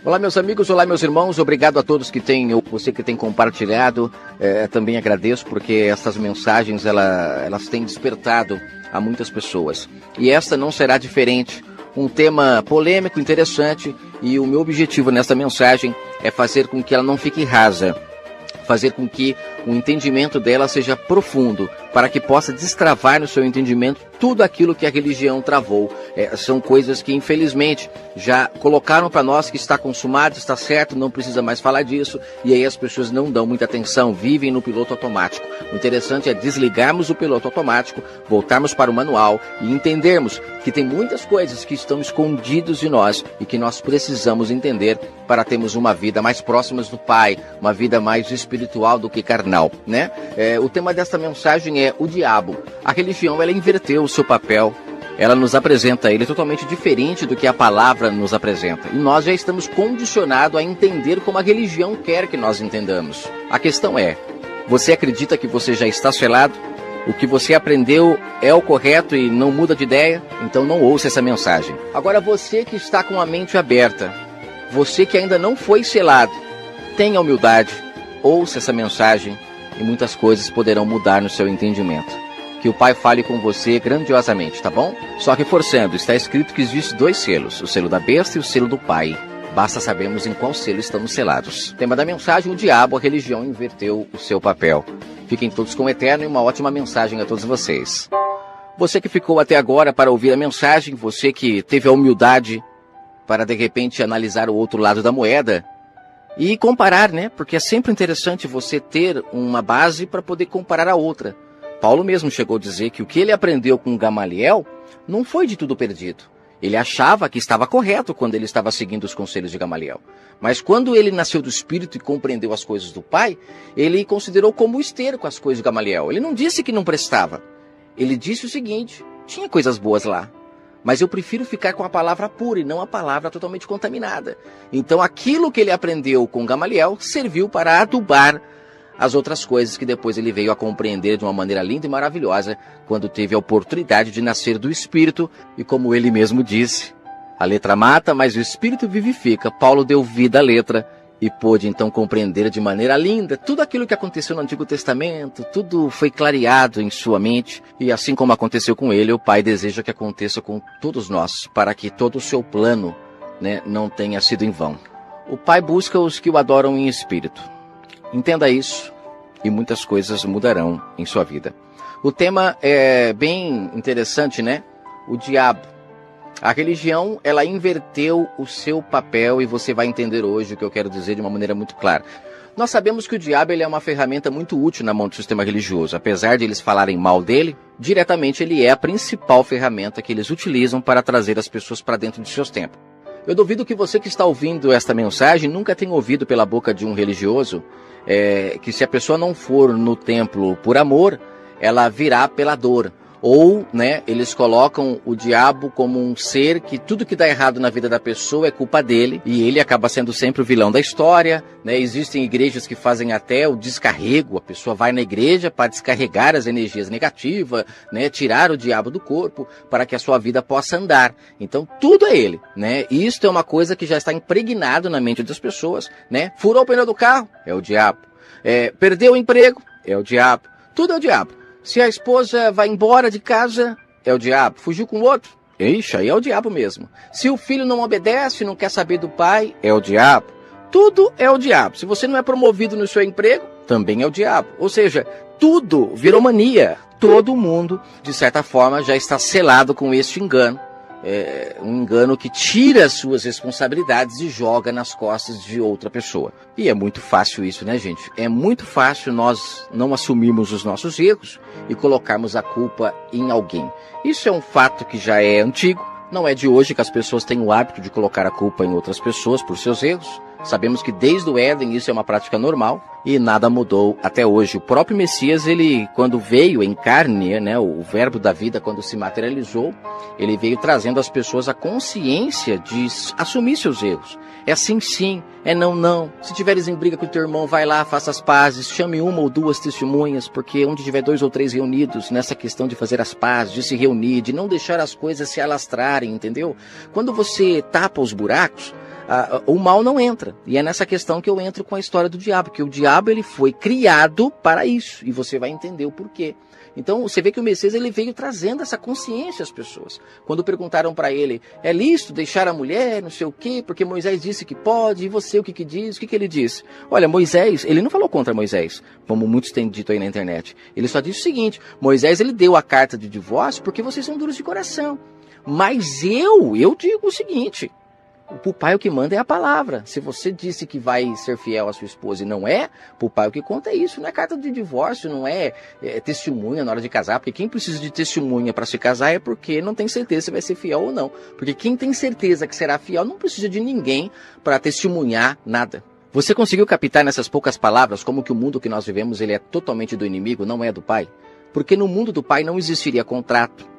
Olá, meus amigos, olá, meus irmãos, obrigado a todos você que tem compartilhado, também agradeço porque essas mensagens, elas têm despertado a muitas pessoas. E esta não será diferente, um tema polêmico, interessante, e o meu objetivo nesta mensagem é fazer com que ela não fique rasa, fazer com que o entendimento dela seja profundo, para que possa destravar no seu entendimento tudo aquilo que a religião travou. São coisas que, infelizmente, já colocaram para nós que está consumado, está certo, não precisa mais falar disso, e aí as pessoas não dão muita atenção, vivem no piloto automático. O interessante é desligarmos o piloto automático, voltarmos para o manual e entendermos que tem muitas coisas que estão escondidas de nós e que nós precisamos entender para termos uma vida mais próxima do Pai, uma vida mais espiritual do que carnal, né? O tema desta mensagem é o diabo. A religião, ela inverteu o seu papel, ela nos apresenta ele totalmente diferente do que a palavra nos apresenta. E nós já estamos condicionados a entender como a religião quer que nós entendamos. A questão é, você acredita que você já está selado? O que você aprendeu é o correto e não muda de ideia? Então não ouça essa mensagem. Agora você que está com a mente aberta, você que ainda não foi selado, tenha humildade, ouça essa mensagem e muitas coisas poderão mudar no seu entendimento. Que o Pai fale com você grandiosamente, tá bom? Só reforçando, está escrito que existem 2 selos, o selo da besta e o selo do Pai. Basta sabermos em qual selo estamos selados. Tema da mensagem, o diabo, a religião inverteu o seu papel. Fiquem todos com o Eterno e uma ótima mensagem a todos vocês. Você que ficou até agora para ouvir a mensagem, você que teve a humildade para de repente analisar o outro lado da moeda e comparar, né? Porque é sempre interessante você ter uma base para poder comparar a outra. Paulo mesmo chegou a dizer que o que ele aprendeu com Gamaliel não foi de tudo perdido. Ele achava que estava correto quando ele estava seguindo os conselhos de Gamaliel. Mas quando ele nasceu do Espírito e compreendeu as coisas do Pai, ele considerou como esterco as coisas de Gamaliel. Ele não disse que não prestava. Ele disse o seguinte, tinha coisas boas lá, mas eu prefiro ficar com a palavra pura e não a palavra totalmente contaminada. Então aquilo que ele aprendeu com Gamaliel serviu para adubar as outras coisas que depois ele veio a compreender de uma maneira linda e maravilhosa quando teve a oportunidade de nascer do Espírito e como ele mesmo disse, a letra mata, mas o Espírito vivifica. Paulo deu vida à letra e pôde então compreender de maneira linda tudo aquilo que aconteceu no Antigo Testamento, tudo foi clareado em sua mente e assim como aconteceu com ele, o Pai deseja que aconteça com todos nós, para que todo o seu plano, né, não tenha sido em vão. O Pai busca os que o adoram em espírito. Entenda isso e muitas coisas mudarão em sua vida. O tema é bem interessante, né? O diabo. A religião, ela inverteu o seu papel e você vai entender hoje o que eu quero dizer de uma maneira muito clara. Nós sabemos que o diabo ele é uma ferramenta muito útil na mão do sistema religioso. Apesar de eles falarem mal dele, diretamente ele é a principal ferramenta que eles utilizam para trazer as pessoas para dentro de seus templos. Eu duvido que você que está ouvindo esta mensagem nunca tenha ouvido pela boca de um religioso que se a pessoa não for no templo por amor, ela virá pela dor. Ou, né, eles colocam o diabo como um ser que tudo que dá errado na vida da pessoa é culpa dele e ele acaba sendo sempre o vilão da história, né? Existem igrejas que fazem até o descarrego, a pessoa vai na igreja para descarregar as energias negativas, né, tirar o diabo do corpo para que a sua vida possa andar. Então tudo é ele, né? E isso é uma coisa que já está impregnado na mente das pessoas, né? Furou o pneu do carro, é o diabo. Perdeu o emprego, é o diabo. Tudo é o diabo. Se a esposa vai embora de casa, é o diabo. Fugiu com outro? Ixi, aí é o diabo mesmo. Se o filho não obedece, não quer saber do pai, é o diabo. Tudo é o diabo. Se você não é promovido no seu emprego, também é o diabo. Ou seja, tudo virou mania. Todo mundo, de certa forma, já está selado com este engano. Um engano que tira as suas responsabilidades e joga nas costas de outra pessoa. E é muito fácil isso, né, gente? É muito fácil nós não assumirmos os nossos erros e colocarmos a culpa em alguém. Isso é um fato que já é antigo. Não é de hoje que as pessoas têm o hábito de colocar a culpa em outras pessoas por seus erros. Sabemos que desde o Éden isso é uma prática normal e nada mudou até hoje. O próprio Messias, ele quando veio em carne, né, o verbo da vida, quando se materializou, ele veio trazendo às pessoas a consciência de assumir seus erros. É assim sim, é não não. Se tiveres em briga com o teu irmão, vai lá, faça as pazes, chame 1 ou 2 testemunhas, porque onde tiver 2 ou 3 reunidos, nessa questão de fazer as pazes, de se reunir, de não deixar as coisas se alastrarem, entendeu? Quando você tapa os buracos, o mal não entra. E é nessa questão que eu entro com a história do diabo, que o diabo ele foi criado para isso, e você vai entender o porquê. Então você vê que o Messias ele veio trazendo essa consciência às pessoas. Quando perguntaram para ele, é lícito deixar a mulher, não sei o quê, porque Moisés disse que pode, e você o que diz? O que ele disse? Olha, Moisés, ele não falou contra Moisés, como muitos têm dito aí na internet. Ele só disse o seguinte, Moisés ele deu a carta de divórcio porque vocês são duros de coração. Mas eu digo o seguinte, o pai o que manda é a palavra. Se você disse que vai ser fiel à sua esposa e não é, o pai o que conta é isso. Não é carta de divórcio, não é testemunha na hora de casar. Porque quem precisa de testemunha para se casar é porque não tem certeza se vai ser fiel ou não. Porque quem tem certeza que será fiel não precisa de ninguém para testemunhar nada. Você conseguiu captar nessas poucas palavras como que o mundo que nós vivemos ele é totalmente do inimigo, não é do pai? Porque no mundo do pai não existiria contrato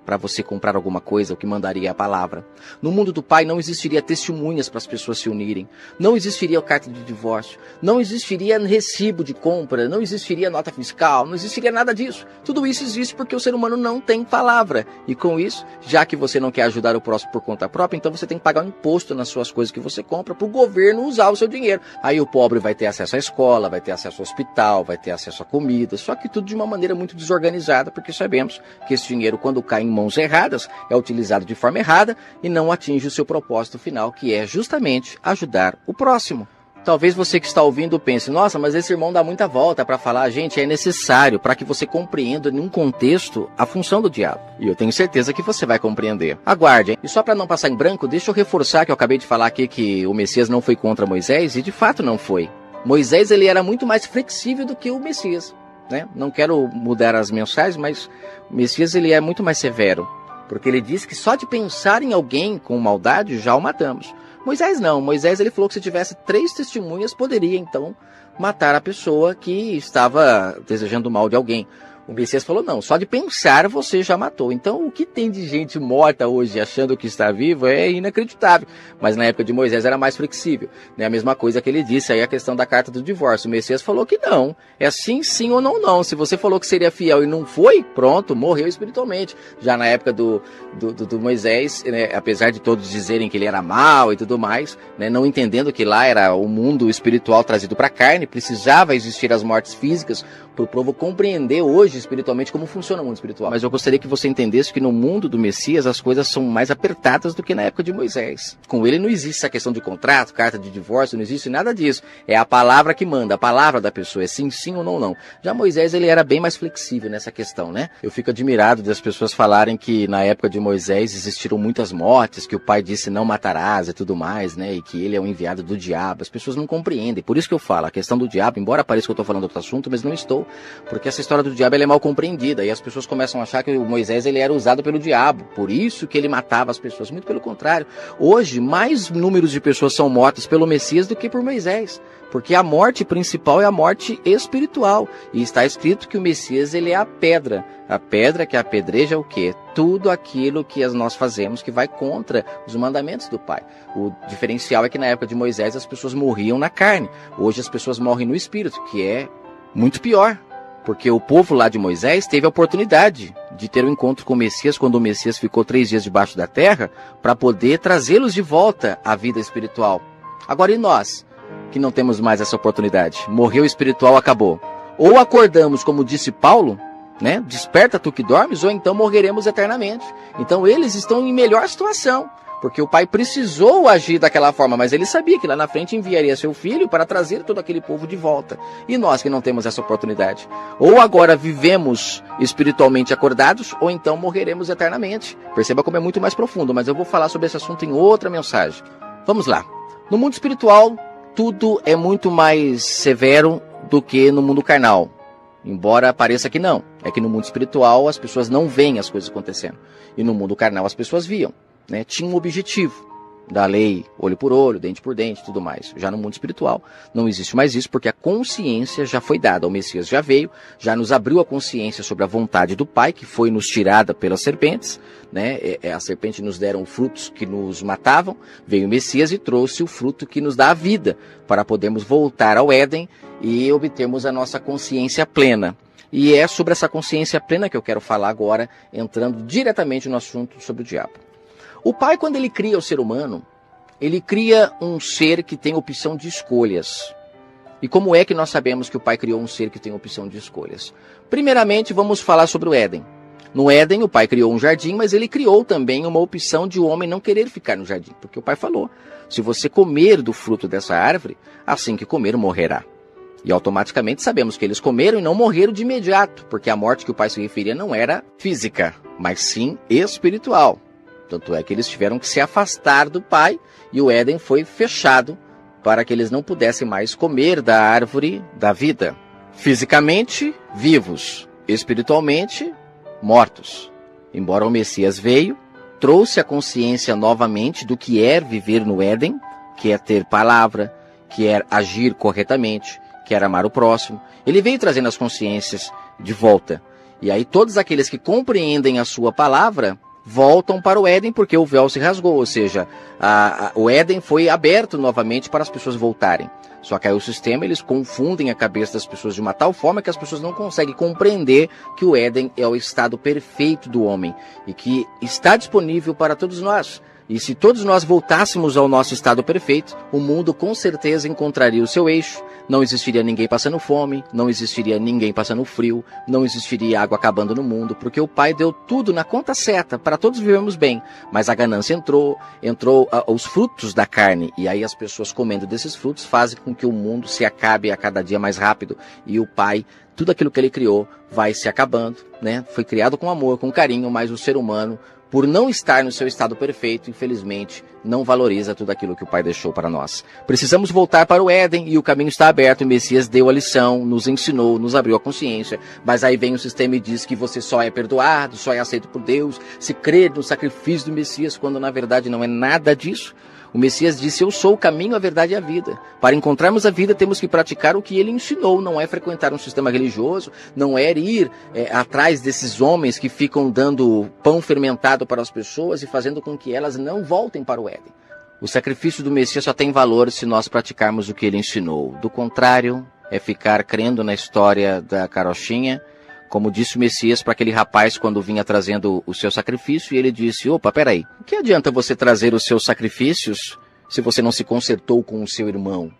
para você comprar alguma coisa, o que mandaria a palavra. No mundo do pai não existiria testemunhas para as pessoas se unirem. Não existiria carta de divórcio. Não existiria recibo de compra. Não existiria nota fiscal. Não existiria nada disso. Tudo isso existe porque o ser humano não tem palavra. E com isso, já que você não quer ajudar o próximo por conta própria, então você tem que pagar um imposto nas suas coisas que você compra para o governo usar o seu dinheiro. Aí o pobre vai ter acesso à escola, vai ter acesso ao hospital, vai ter acesso à comida. Só que tudo de uma maneira muito desorganizada, porque sabemos que esse dinheiro, quando cai em mãos erradas, é utilizado de forma errada e não atinge o seu propósito final, que é justamente ajudar o próximo. Talvez você que está ouvindo pense, nossa, mas esse irmão dá muita volta para falar, gente, é necessário para que você compreenda em um contexto a função do diabo. E eu tenho certeza que você vai compreender. Aguarde, hein? E só para não passar em branco, deixa eu reforçar que eu acabei de falar aqui que o Messias não foi contra Moisés, e de fato não foi. Moisés ele era muito mais flexível do que o Messias. Né? Não quero mudar as mensagens, mas o Messias ele é muito mais severo, porque ele diz que só de pensar em alguém com maldade já o matamos. Moisés não, Moisés ele falou que se tivesse 3 testemunhas poderia então matar a pessoa que estava desejando o mal de alguém. O Messias falou, não, só de pensar você já matou. Então, o que tem de gente morta hoje achando que está vivo é inacreditável. Mas na época de Moisés era mais flexível. Né? A mesma coisa que ele disse aí, a questão da carta do divórcio. O Messias falou que não. É sim, sim ou não, não. Se você falou que seria fiel e não foi, pronto, morreu espiritualmente. Já na época do Moisés, né, apesar de todos dizerem que ele era mau e tudo mais, né, não entendendo que lá era o mundo espiritual trazido para a carne, precisava existir as mortes físicas para o povo compreender hoje espiritualmente como funciona o mundo espiritual. Mas eu gostaria que você entendesse que no mundo do Messias as coisas são mais apertadas do que na época de Moisés. Com ele não existe essa questão de contrato, carta de divórcio, não existe nada disso. É a palavra que manda, a palavra da pessoa, é sim, sim ou não, não. Já Moisés ele era bem mais flexível nessa questão, né? Eu fico admirado das pessoas falarem que na época de Moisés existiram muitas mortes, que o pai disse não matarás e tudo mais, né? E que ele é o enviado do diabo. As pessoas não compreendem. Por isso que eu falo, a questão do diabo, embora pareça que eu estou falando outro assunto, mas não estou. Porque essa história do diabo ela é mal compreendida e as pessoas começam a achar que o Moisés ele era usado pelo diabo, por isso que ele matava as pessoas. Muito pelo contrário, hoje mais números de pessoas são mortas pelo Messias do que por Moisés, porque a morte principal é a morte espiritual e está escrito que o Messias ele é a pedra que apedreja o quê? Tudo aquilo que nós fazemos que vai contra os mandamentos do Pai. O diferencial é que na época de Moisés as pessoas morriam na carne, hoje as pessoas morrem no espírito, que é muito pior. Porque o povo lá de Moisés teve a oportunidade de ter um encontro com o Messias quando o Messias ficou 3 dias debaixo da terra para poder trazê-los de volta à vida espiritual. Agora e nós, que não temos mais essa oportunidade? Morreu o espiritual, acabou. Ou acordamos, como disse Paulo, né? Desperta tu que dormes, ou então morreremos eternamente. Então eles estão em melhor situação. Porque o pai precisou agir daquela forma, mas ele sabia que lá na frente enviaria seu filho para trazer todo aquele povo de volta. E nós que não temos essa oportunidade? Ou agora vivemos espiritualmente acordados, ou então morreremos eternamente. Perceba como é muito mais profundo, mas eu vou falar sobre esse assunto em outra mensagem. Vamos lá. No mundo espiritual, tudo é muito mais severo do que no mundo carnal. Embora pareça que não. É que no mundo espiritual as pessoas não veem as coisas acontecendo. E no mundo carnal as pessoas viam. Né, tinha um objetivo da lei, olho por olho, dente por dente, tudo mais. Já no mundo espiritual não existe mais isso, porque a consciência já foi dada. O Messias já veio, já nos abriu a consciência sobre a vontade do Pai, que foi nos tirada pelas serpentes. Né? A serpente nos deram frutos que nos matavam, veio o Messias e trouxe o fruto que nos dá a vida, para podermos voltar ao Éden e obtermos a nossa consciência plena. E é sobre essa consciência plena que eu quero falar agora, entrando diretamente no assunto sobre o diabo. O Pai, quando ele cria o ser humano, ele cria um ser que tem opção de escolhas. E como é que nós sabemos que o Pai criou um ser que tem opção de escolhas? Primeiramente, vamos falar sobre o Éden. No Éden, o Pai criou um jardim, mas ele criou também uma opção de o homem não querer ficar no jardim. Porque o Pai falou, se você comer do fruto dessa árvore, assim que comer, morrerá. E automaticamente sabemos que eles comeram e não morreram de imediato, porque a morte que o Pai se referia não era física, mas sim espiritual. Tanto é que eles tiveram que se afastar do Pai e o Éden foi fechado para que eles não pudessem mais comer da árvore da vida. Fisicamente, vivos. Espiritualmente, mortos. Embora o Messias veio, trouxe a consciência novamente do que é viver no Éden, que é ter palavra, que é agir corretamente, que é amar o próximo. Ele veio trazendo as consciências de volta. E aí todos aqueles que compreendem a sua palavra voltam para o Éden porque o véu se rasgou, ou seja, o Éden foi aberto novamente para as pessoas voltarem. Só que aí o sistema, eles confundem a cabeça das pessoas de uma tal forma que as pessoas não conseguem compreender que o Éden é o estado perfeito do homem e que está disponível para todos nós. E se todos nós voltássemos ao nosso estado perfeito, o mundo com certeza encontraria o seu eixo, não existiria ninguém passando fome, não existiria ninguém passando frio, não existiria água acabando no mundo, porque o Pai deu tudo na conta certa, para todos vivermos bem. Mas a ganância entrou os frutos da carne, e aí as pessoas comendo desses frutos fazem com que o mundo se acabe a cada dia mais rápido, e o Pai, tudo aquilo que ele criou, vai se acabando, né? Foi criado com amor, com carinho, mas o ser humano, por não estar no seu estado perfeito, infelizmente, não valoriza tudo aquilo que o Pai deixou para nós. Precisamos voltar para o Éden e o caminho está aberto. O Messias deu a lição, nos ensinou, nos abriu a consciência. Mas aí vem o sistema e diz que você só é perdoado, só é aceito por Deus, se crer no sacrifício do Messias, quando na verdade não é nada disso. O Messias disse, eu sou o caminho, a verdade e a vida. Para encontrarmos a vida, temos que praticar o que ele ensinou. Não é frequentar um sistema religioso, não é ir atrás desses homens que ficam dando pão fermentado para as pessoas e fazendo com que elas não voltem para o Éden. O sacrifício do Messias só tem valor se nós praticarmos o que ele ensinou. Do contrário, é ficar crendo na história da carochinha, como disse o Messias para aquele rapaz quando vinha trazendo o seu sacrifício, e ele disse, opa, peraí, o que adianta você trazer os seus sacrifícios se você não se consertou com o seu irmão?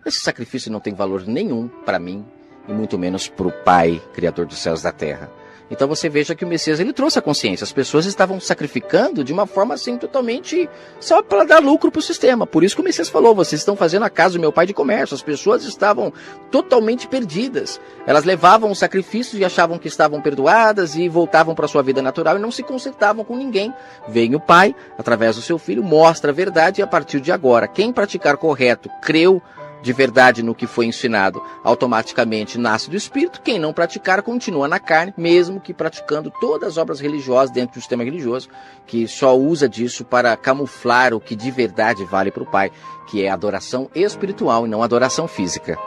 Esse sacrifício não tem valor nenhum para mim, e muito menos para o Pai, Criador dos céus e da terra. Então você veja que o Messias, ele trouxe a consciência. As pessoas estavam sacrificando de uma forma assim totalmente só para dar lucro para o sistema. Por isso que o Messias falou, vocês estão fazendo a casa do meu pai de comércio. As pessoas estavam totalmente perdidas. Elas levavam os sacrifícios e achavam que estavam perdoadas e voltavam para a sua vida natural e não se consertavam com ninguém. Vem o Pai, através do seu Filho, mostra a verdade e a partir de agora, quem praticar correto, creu de verdade no que foi ensinado, automaticamente nasce do Espírito. Quem não praticar continua na carne, mesmo que praticando todas as obras religiosas dentro do sistema religioso, que só usa disso para camuflar o que de verdade vale para o Pai, que é adoração espiritual e não adoração física.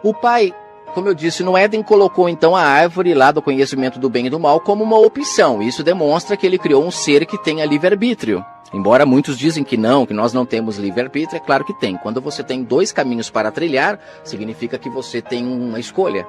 O Pai, como eu disse, no Éden colocou então a árvore lá do conhecimento do bem e do mal como uma opção. Isso demonstra que ele criou um ser que tenha livre-arbítrio. Embora muitos dizem que nós não temos livre-arbítrio, é claro que tem. Quando você tem dois caminhos para trilhar, significa que você tem uma escolha.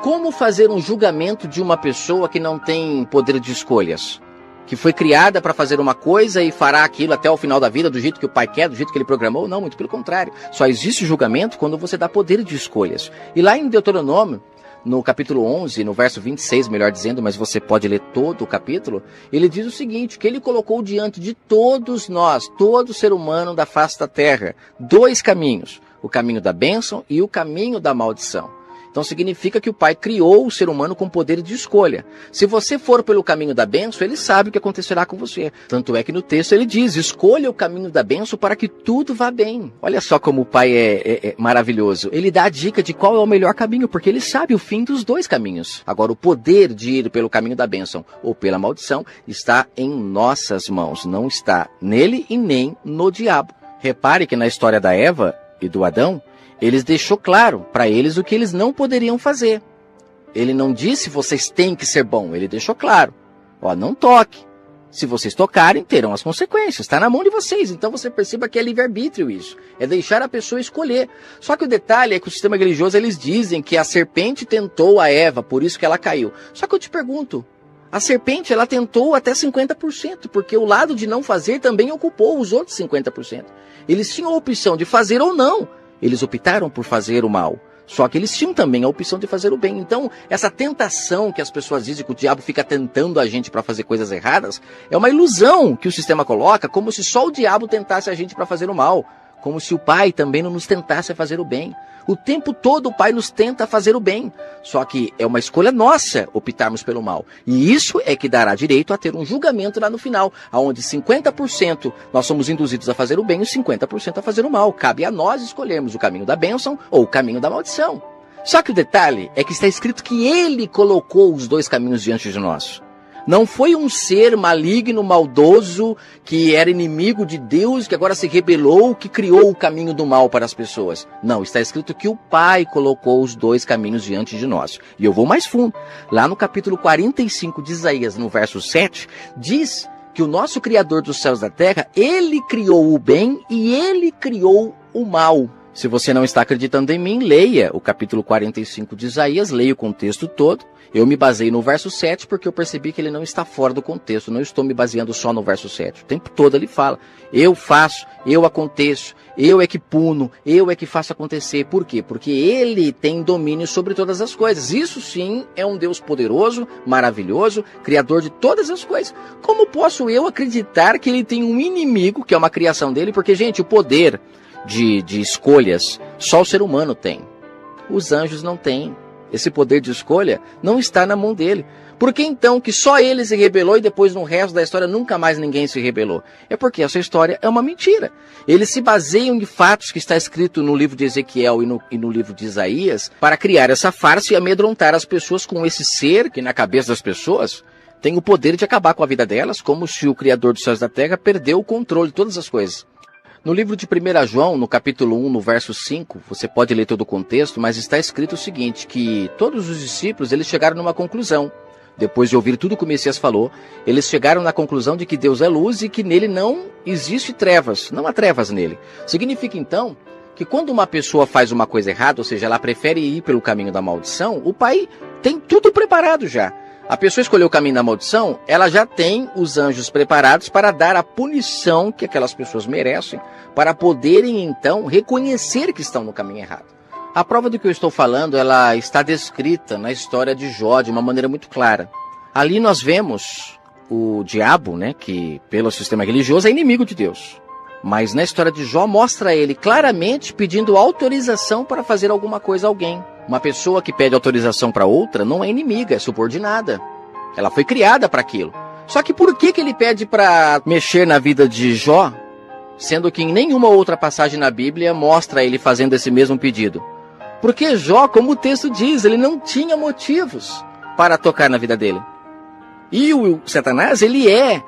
Como fazer um julgamento de uma pessoa que não tem poder de escolhas? Que foi criada para fazer uma coisa e fará aquilo até o final da vida, do jeito que o Pai quer, do jeito que ele programou? Não, muito pelo contrário. Só existe julgamento quando você dá poder de escolhas. E lá em Deuteronômio, no capítulo 11, no verso 26, melhor dizendo, mas você pode ler todo o capítulo, ele diz o seguinte, que ele colocou diante de todos nós, todo ser humano da face da terra, dois caminhos, o caminho da bênção e o caminho da maldição. Então significa que o Pai criou o ser humano com poder de escolha. Se você for pelo caminho da bênção, ele sabe o que acontecerá com você. Tanto é que no texto ele diz, escolha o caminho da bênção para que tudo vá bem. Olha só como o Pai é maravilhoso. Ele dá a dica de qual é o melhor caminho, porque ele sabe o fim dos dois caminhos. Agora, o poder de ir pelo caminho da bênção ou pela maldição está em nossas mãos. Não está nele e nem no diabo. Repare que na história da Eva e do Adão, eles deixou claro para eles o que eles não poderiam fazer. Ele não disse, vocês têm que ser bom. Ele deixou claro, não toque. Se vocês tocarem, terão as consequências. Está na mão de vocês. Então você perceba que é livre-arbítrio isso. É deixar a pessoa escolher. Só que o detalhe é que o sistema religioso, eles dizem que a serpente tentou a Eva, por isso que ela caiu. Só que eu te pergunto, A serpente, ela tentou até 50%, porque o lado de não fazer também ocupou os outros 50%. Eles tinham a opção de fazer ou não. Eles optaram por fazer o mal. Só que eles tinham também a opção de fazer o bem. Então, essa tentação que as pessoas dizem que o diabo fica tentando a gente para fazer coisas erradas, é uma ilusão que o sistema coloca, como se só o diabo tentasse a gente para fazer o mal. Como se o Pai também não nos tentasse a fazer o bem. O tempo todo o Pai nos tenta a fazer o bem. Só que é uma escolha nossa optarmos pelo mal. E isso é que dará direito a ter um julgamento lá no final, onde 50% nós somos induzidos a fazer o bem e 50% a fazer o mal. Cabe a nós escolhermos o caminho da bênção ou o caminho da maldição. Só que o detalhe é que está escrito que Ele colocou os dois caminhos diante de nós. Não foi um ser maligno, maldoso, que era inimigo de Deus, que agora se rebelou, que criou o caminho do mal para as pessoas. Não, está escrito que o Pai colocou os dois caminhos diante de nós. E eu vou mais fundo. Lá no capítulo 45 de Isaías, no verso 7, diz que o nosso Criador dos céus e da terra, Ele criou o bem e Ele criou o mal. Se você não está acreditando em mim, leia o capítulo 45 de Isaías, leia o contexto todo. Eu me baseei no verso 7 porque eu percebi que ele não está fora do contexto. Não estou me baseando só no verso 7. O tempo todo ele fala, eu faço, eu aconteço, eu é que puno, eu é que faço acontecer. Por quê? Porque ele tem domínio sobre todas as coisas. Isso sim é um Deus poderoso, maravilhoso, criador de todas as coisas. Como posso eu acreditar que ele tem um inimigo, que é uma criação dele? Porque, gente, o poder de escolhas só o ser humano tem. Os anjos não têm. Esse poder de escolha não está na mão dele. Por que então que só ele se rebelou e depois no resto da história nunca mais ninguém se rebelou? É porque essa história é uma mentira. Eles se baseiam em fatos que está escrito no livro de Ezequiel e no livro de Isaías para criar essa farsa e amedrontar as pessoas com esse ser que na cabeça das pessoas tem o poder de acabar com a vida delas, como se o Criador dos céus e da terra perdeu o controle de todas as coisas. No livro de 1 João, no capítulo 1, no verso 5, você pode ler todo o contexto, mas está escrito o seguinte, que todos os discípulos, eles chegaram numa conclusão. Depois de ouvir tudo que o Messias falou, eles chegaram na conclusão de que Deus é luz e que nele não existe trevas, não há trevas nele. Significa então que quando uma pessoa faz uma coisa errada, ou seja, ela prefere ir pelo caminho da maldição, o Pai tem tudo preparado já. A pessoa escolheu o caminho da maldição, ela já tem os anjos preparados para dar a punição que aquelas pessoas merecem, para poderem então reconhecer que estão no caminho errado. A prova do que eu estou falando, ela está descrita na história de Jó de uma maneira muito clara. Ali nós vemos o diabo, né, que pelo sistema religioso é inimigo de Deus. Mas na história de Jó mostra ele claramente pedindo autorização para fazer alguma coisa a alguém. Uma pessoa que pede autorização para outra não é inimiga, é subordinada. Ela foi criada para aquilo. Só que por que ele pede para mexer na vida de Jó, sendo que em nenhuma outra passagem na Bíblia mostra ele fazendo esse mesmo pedido? Porque Jó, como o texto diz, ele não tinha motivos para tocar na vida dele. E o Satanás, ele é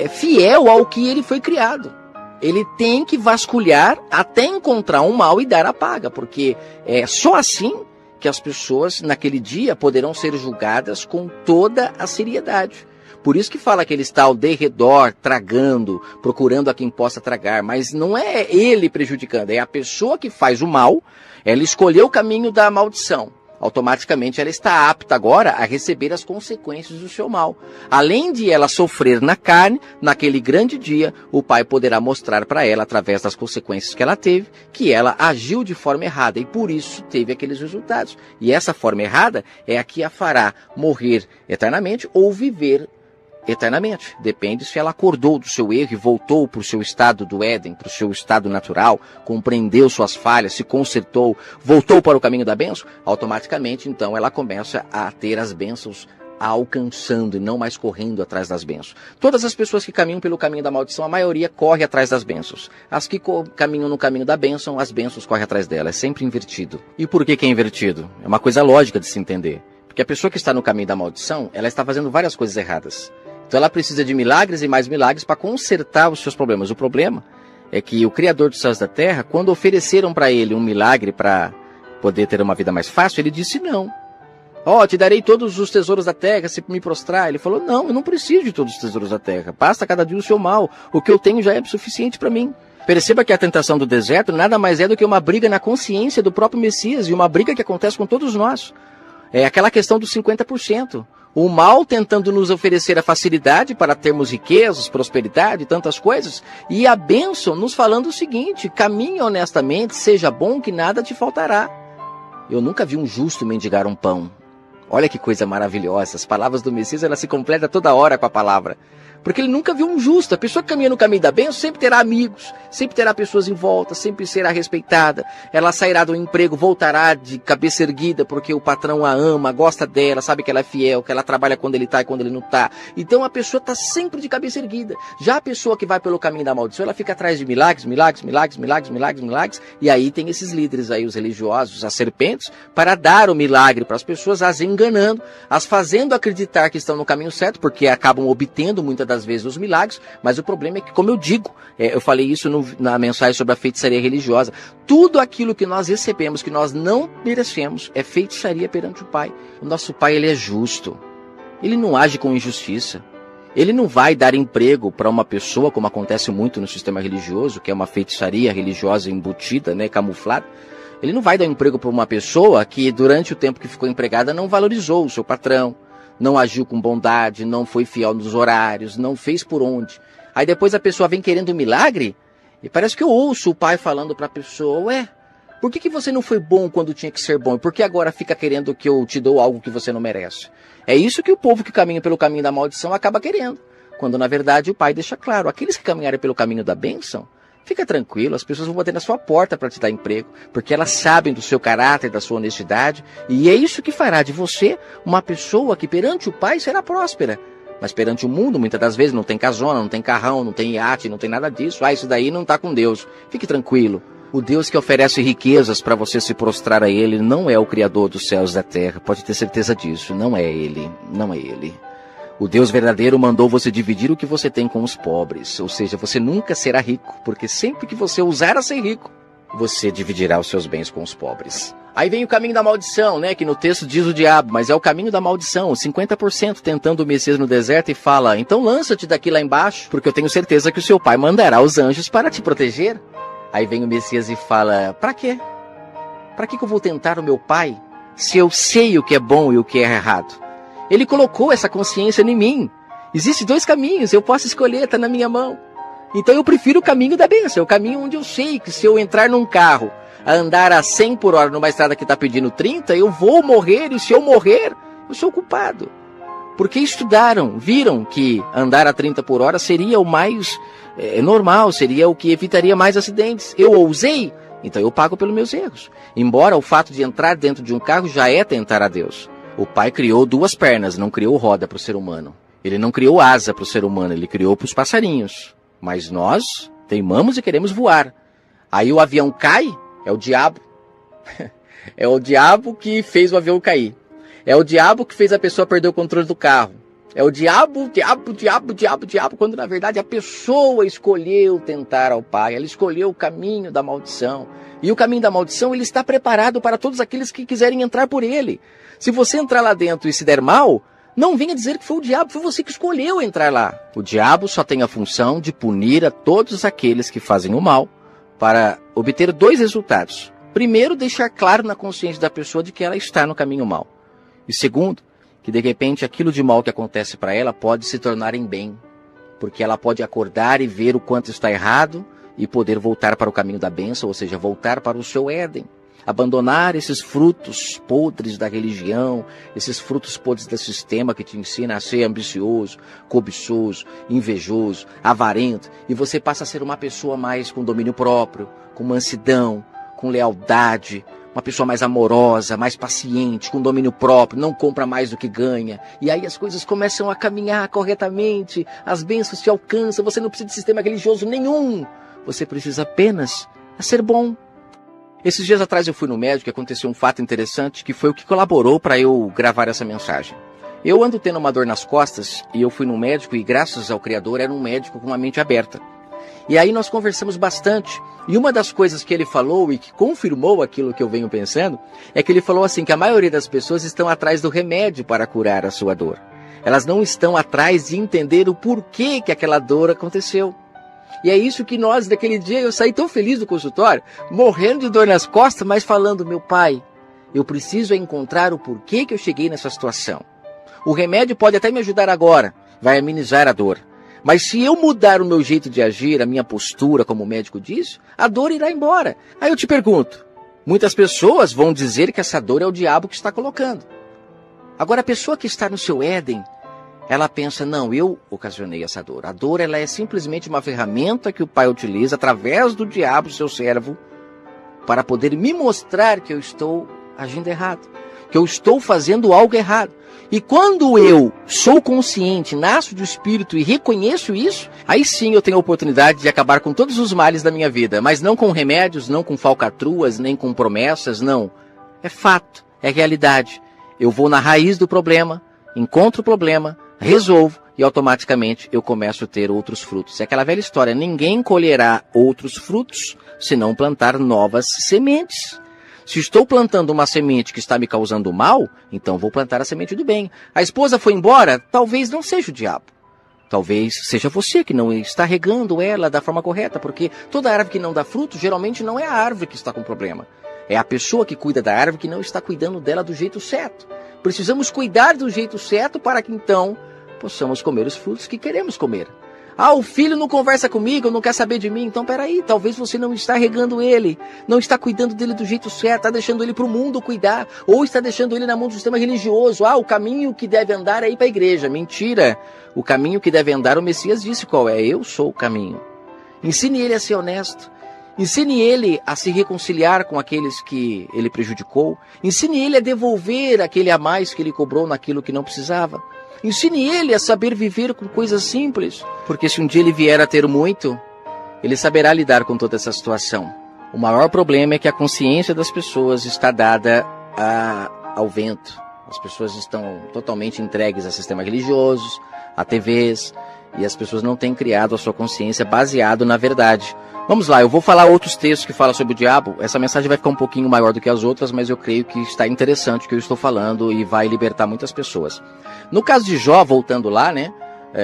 fiel ao que ele foi criado. Ele tem que vasculhar até encontrar um mal e dar a paga, porque é só assim que as pessoas naquele dia poderão ser julgadas com toda a seriedade. Por isso que fala que ele está ao derredor, tragando, procurando a quem possa tragar, mas não é ele prejudicando, é a pessoa que faz o mal, ela escolheu o caminho da maldição. Automaticamente ela está apta agora a receber as consequências do seu mal. Além de ela sofrer na carne, naquele grande dia, o Pai poderá mostrar para ela, através das consequências que ela teve, que ela agiu de forma errada e por isso teve aqueles resultados. E essa forma errada é a que a fará morrer eternamente ou viver eternamente. Depende se ela acordou do seu erro e voltou para o seu estado do Éden, para o seu estado natural, compreendeu suas falhas, se consertou, voltou para o caminho da bênção, automaticamente então ela começa a ter as bênçãos alcançando e não mais correndo atrás das bênçãos. Todas as pessoas que caminham pelo caminho da maldição, a maioria corre atrás das bênçãos. As que caminham no caminho da bênção, as bênçãos correm atrás dela. É sempre invertido. E por que é invertido? É uma coisa lógica de se entender. Porque a pessoa que está no caminho da maldição, ela está fazendo várias coisas erradas. Então ela precisa de milagres e mais milagres para consertar os seus problemas. O problema é que o Criador dos céus e da terra, quando ofereceram para ele um milagre para poder ter uma vida mais fácil, ele disse não. Te darei todos os tesouros da terra se me prostrar. Ele falou, não, eu não preciso de todos os tesouros da terra. Basta cada dia o seu mal. O que eu tenho já é suficiente para mim. Perceba que a tentação do deserto nada mais é do que uma briga na consciência do próprio Messias e uma briga que acontece com todos nós. É aquela questão dos 50%. O mal tentando nos oferecer a facilidade para termos riquezas, prosperidade e tantas coisas. E a bênção nos falando o seguinte: caminhe honestamente, seja bom que nada te faltará. Eu nunca vi um justo mendigar um pão. Olha que coisa maravilhosa. As palavras do Messias, ela se completa toda hora com a palavra. Porque ele nunca viu um justo. A pessoa que caminha no caminho da bênção sempre terá amigos, sempre terá pessoas em volta, sempre será respeitada. Ela sairá do emprego, voltará de cabeça erguida, porque o patrão a ama, gosta dela, sabe que ela é fiel, que ela trabalha quando ele está e quando ele não está. Então a pessoa está sempre de cabeça erguida. Já a pessoa que vai pelo caminho da maldição, ela fica atrás de milagres, e aí tem esses líderes aí, os religiosos, as serpentes, para dar o milagre para as pessoas, as enganando, as fazendo acreditar que estão no caminho certo, porque acabam obtendo muitas das vezes os milagres, mas o problema é que, como eu digo, eu falei isso na mensagem sobre a feitiçaria religiosa, tudo aquilo que nós recebemos, que nós não merecemos, é feitiçaria perante o Pai. O nosso Pai, ele é justo, ele não age com injustiça, ele não vai dar emprego para uma pessoa, como acontece muito no sistema religioso, que é uma feitiçaria religiosa embutida, né, camuflada. Ele não vai dar emprego para uma pessoa que, durante o tempo que ficou empregada, não valorizou o seu patrão, não agiu com bondade, não foi fiel nos horários, não fez por onde. Aí depois a pessoa vem querendo um milagre, e parece que eu ouço o pai falando para a pessoa: ué, por que você não foi bom quando tinha que ser bom? E por que agora fica querendo que eu te dou algo que você não merece? É isso que o povo que caminha pelo caminho da maldição acaba querendo, quando na verdade o pai deixa claro: aqueles que caminharem pelo caminho da bênção, fica tranquilo, as pessoas vão bater na sua porta para te dar emprego, porque elas sabem do seu caráter, da sua honestidade, e é isso que fará de você uma pessoa que perante o Pai será próspera. Mas perante o mundo, muitas das vezes, não tem casona, não tem carrão, não tem iate, não tem nada disso. Isso daí não está com Deus. Fique tranquilo. O Deus que oferece riquezas para você se prostrar a Ele não é o Criador dos céus e da terra. Pode ter certeza disso. Não é Ele. Não é Ele. O Deus verdadeiro mandou você dividir o que você tem com os pobres. Ou seja, você nunca será rico, porque sempre que você ousar a ser rico, você dividirá os seus bens com os pobres. Aí vem o caminho da maldição, né? Que no texto diz o diabo, mas é o caminho da maldição. 50% tentando o Messias no deserto e fala: então lança-te daqui lá embaixo, porque eu tenho certeza que o seu pai mandará os anjos para te proteger. Aí vem o Messias e fala: pra quê? Pra que eu vou tentar o meu pai, se eu sei o que é bom e o que é errado? Ele colocou essa consciência em mim. Existem dois caminhos, eu posso escolher, está na minha mão. Então eu prefiro o caminho da bênção, o caminho onde eu sei que se eu entrar num carro, a andar a 100 por hora numa estrada que está pedindo 30, eu vou morrer, e se eu morrer, eu sou culpado. Porque estudaram, viram que andar a 30 por hora seria o mais normal, seria o que evitaria mais acidentes. Eu ousei, então eu pago pelos meus erros. Embora o fato de entrar dentro de um carro já é tentar a Deus. O Pai criou duas pernas, não criou roda para o ser humano. Ele não criou asa para o ser humano, ele criou para os passarinhos. Mas nós teimamos e queremos voar. Aí o avião cai, é o diabo. É o diabo que fez o avião cair. É o diabo que fez a pessoa perder o controle do carro. É o diabo, quando na verdade a pessoa escolheu tentar ao Pai. Ela escolheu o caminho da maldição. E o caminho da maldição, ele está preparado para todos aqueles que quiserem entrar por ele. Se você entrar lá dentro e se der mal, não venha dizer que foi o diabo, foi você que escolheu entrar lá. O diabo só tem a função de punir a todos aqueles que fazem o mal, para obter dois resultados. Primeiro, deixar claro na consciência da pessoa de que ela está no caminho mal. E segundo, que de repente aquilo de mal que acontece para ela pode se tornar em bem, porque ela pode acordar e ver o quanto está errado e poder voltar para o caminho da bênção, ou seja, voltar para o seu Éden. Abandonar esses frutos podres da religião, esses frutos podres do sistema que te ensina a ser ambicioso, cobiçoso, invejoso, avarento, e você passa a ser uma pessoa mais com domínio próprio, com mansidão, com lealdade, uma pessoa mais amorosa, mais paciente, com domínio próprio, não compra mais do que ganha. E aí as coisas começam a caminhar corretamente, as bênçãos te alcançam, você não precisa de sistema religioso nenhum, você precisa apenas ser bom. Esses dias atrás eu fui no médico e aconteceu um fato interessante que foi o que colaborou para eu gravar essa mensagem. Eu ando tendo uma dor nas costas e eu fui no médico e graças ao Criador era um médico com uma mente aberta. E aí nós conversamos bastante e uma das coisas que ele falou e que confirmou aquilo que eu venho pensando é que ele falou assim que a maioria das pessoas estão atrás do remédio para curar a sua dor. Elas não estão atrás de entender o porquê que aquela dor aconteceu. E é isso que nós, daquele dia, eu saí tão feliz do consultório, morrendo de dor nas costas, mas falando: meu pai, eu preciso encontrar o porquê que eu cheguei nessa situação. O remédio pode até me ajudar agora, vai amenizar a dor. Mas se eu mudar o meu jeito de agir, a minha postura, como o médico disse, a dor irá embora. Aí eu te pergunto, muitas pessoas vão dizer que essa dor é o diabo que está colocando. Agora a pessoa que está no seu Éden, ela pensa, não, eu ocasionei essa dor. A dor ela é simplesmente uma ferramenta que o Pai utiliza através do diabo, seu servo, para poder me mostrar que eu estou agindo errado, que eu estou fazendo algo errado. E quando eu sou consciente, nasço do Espírito e reconheço isso, aí sim eu tenho a oportunidade de acabar com todos os males da minha vida, mas não com remédios, não com falcatruas, nem com promessas, não. É fato, é realidade. Eu vou na raiz do problema, encontro o problema, resolvo e automaticamente eu começo a ter outros frutos. É aquela velha história, ninguém colherá outros frutos se não plantar novas sementes. Se estou plantando uma semente que está me causando mal, então vou plantar a semente do bem. A esposa foi embora, talvez não seja o diabo. Talvez seja você que não está regando ela da forma correta, porque toda árvore que não dá fruto, geralmente não é a árvore que está com problema. É a pessoa que cuida da árvore que não está cuidando dela do jeito certo. Precisamos cuidar do jeito certo para que então possamos comer os frutos que queremos comer. Ah, o filho não conversa comigo, não quer saber de mim. Então, peraí, talvez você não está regando ele, não está cuidando dele do jeito certo, está deixando ele para o mundo cuidar, ou está deixando ele na mão do sistema religioso. Ah, o caminho que deve andar é ir para a igreja. Mentira! O caminho que deve andar, o Messias disse qual é. Eu sou o caminho. Ensine ele a ser honesto. Ensine ele a se reconciliar com aqueles que ele prejudicou. Ensine ele a devolver aquele a mais que ele cobrou naquilo que não precisava. Ensine ele a saber viver com coisas simples, porque se um dia ele vier a ter muito, ele saberá lidar com toda essa situação. O maior problema é que a consciência das pessoas está dada ao vento. As pessoas estão totalmente entregues a sistemas religiosos, a TVs, e as pessoas não têm criado a sua consciência baseado na verdade. Vamos lá, eu vou falar outros textos que falam sobre o diabo. Essa mensagem vai ficar um pouquinho maior do que as outras, mas eu creio que está interessante o que eu estou falando e vai libertar muitas pessoas. No caso de Jó, voltando lá, né,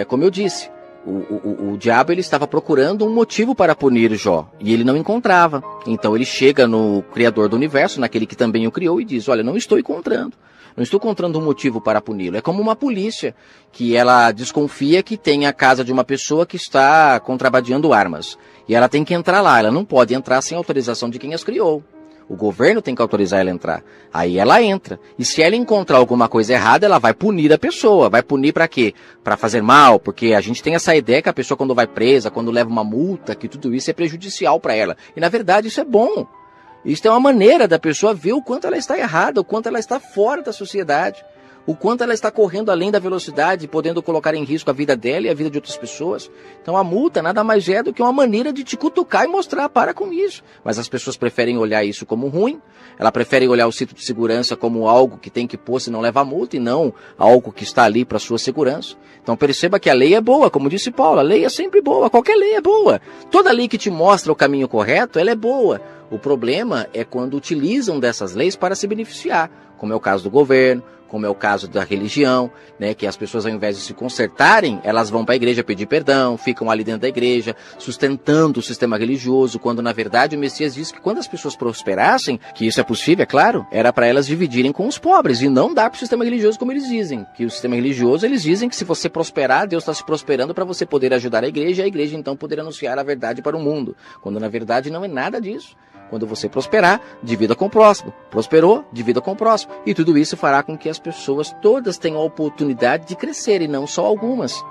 como eu disse, o diabo ele estava procurando um motivo para punir Jó, e ele não encontrava. Então ele chega no Criador do Universo, naquele que também o criou, e diz, olha, não estou encontrando. Não estou encontrando um motivo para puni-lo. É como uma polícia, que ela desconfia que tem a casa de uma pessoa que está contrabandeando armas. E ela tem que entrar lá, ela não pode entrar sem autorização de quem as criou. O governo tem que autorizar ela a entrar. Aí ela entra. E se ela encontrar alguma coisa errada, ela vai punir a pessoa. Vai punir para quê? Para fazer mal, porque a gente tem essa ideia que a pessoa quando vai presa, quando leva uma multa, que tudo isso é prejudicial para ela. E na verdade isso é bom. Isso é uma maneira da pessoa ver o quanto ela está errada, o quanto ela está fora da sociedade, o quanto ela está correndo além da velocidade, podendo colocar em risco a vida dela e a vida de outras pessoas. Então a multa nada mais é do que uma maneira de te cutucar e mostrar, para com isso. Mas as pessoas preferem olhar isso como ruim, elas preferem olhar o cinto de segurança como algo que tem que pôr se não levar multa e não algo que está ali para sua segurança. Então perceba que a lei é boa, como disse Paulo, a lei é sempre boa, qualquer lei é boa. Toda lei que te mostra o caminho correto, ela é boa. O problema é quando utilizam dessas leis para se beneficiar, como é o caso do governo, como é o caso da religião, né, que as pessoas ao invés de se consertarem, elas vão para a igreja pedir perdão, ficam ali dentro da igreja, sustentando o sistema religioso, quando na verdade o Messias disse que quando as pessoas prosperassem, que isso é possível, é claro, era para elas dividirem com os pobres e não dar para o sistema religioso como eles dizem, que o sistema religioso eles dizem que se você prosperar, Deus está se prosperando para você poder ajudar a igreja então poder anunciar a verdade para o mundo, quando na verdade não é nada disso. Quando você prosperar, divida com o próximo. Prosperou, divida com o próximo. E tudo isso fará com que as pessoas todas tenham a oportunidade de crescer, e não só algumas.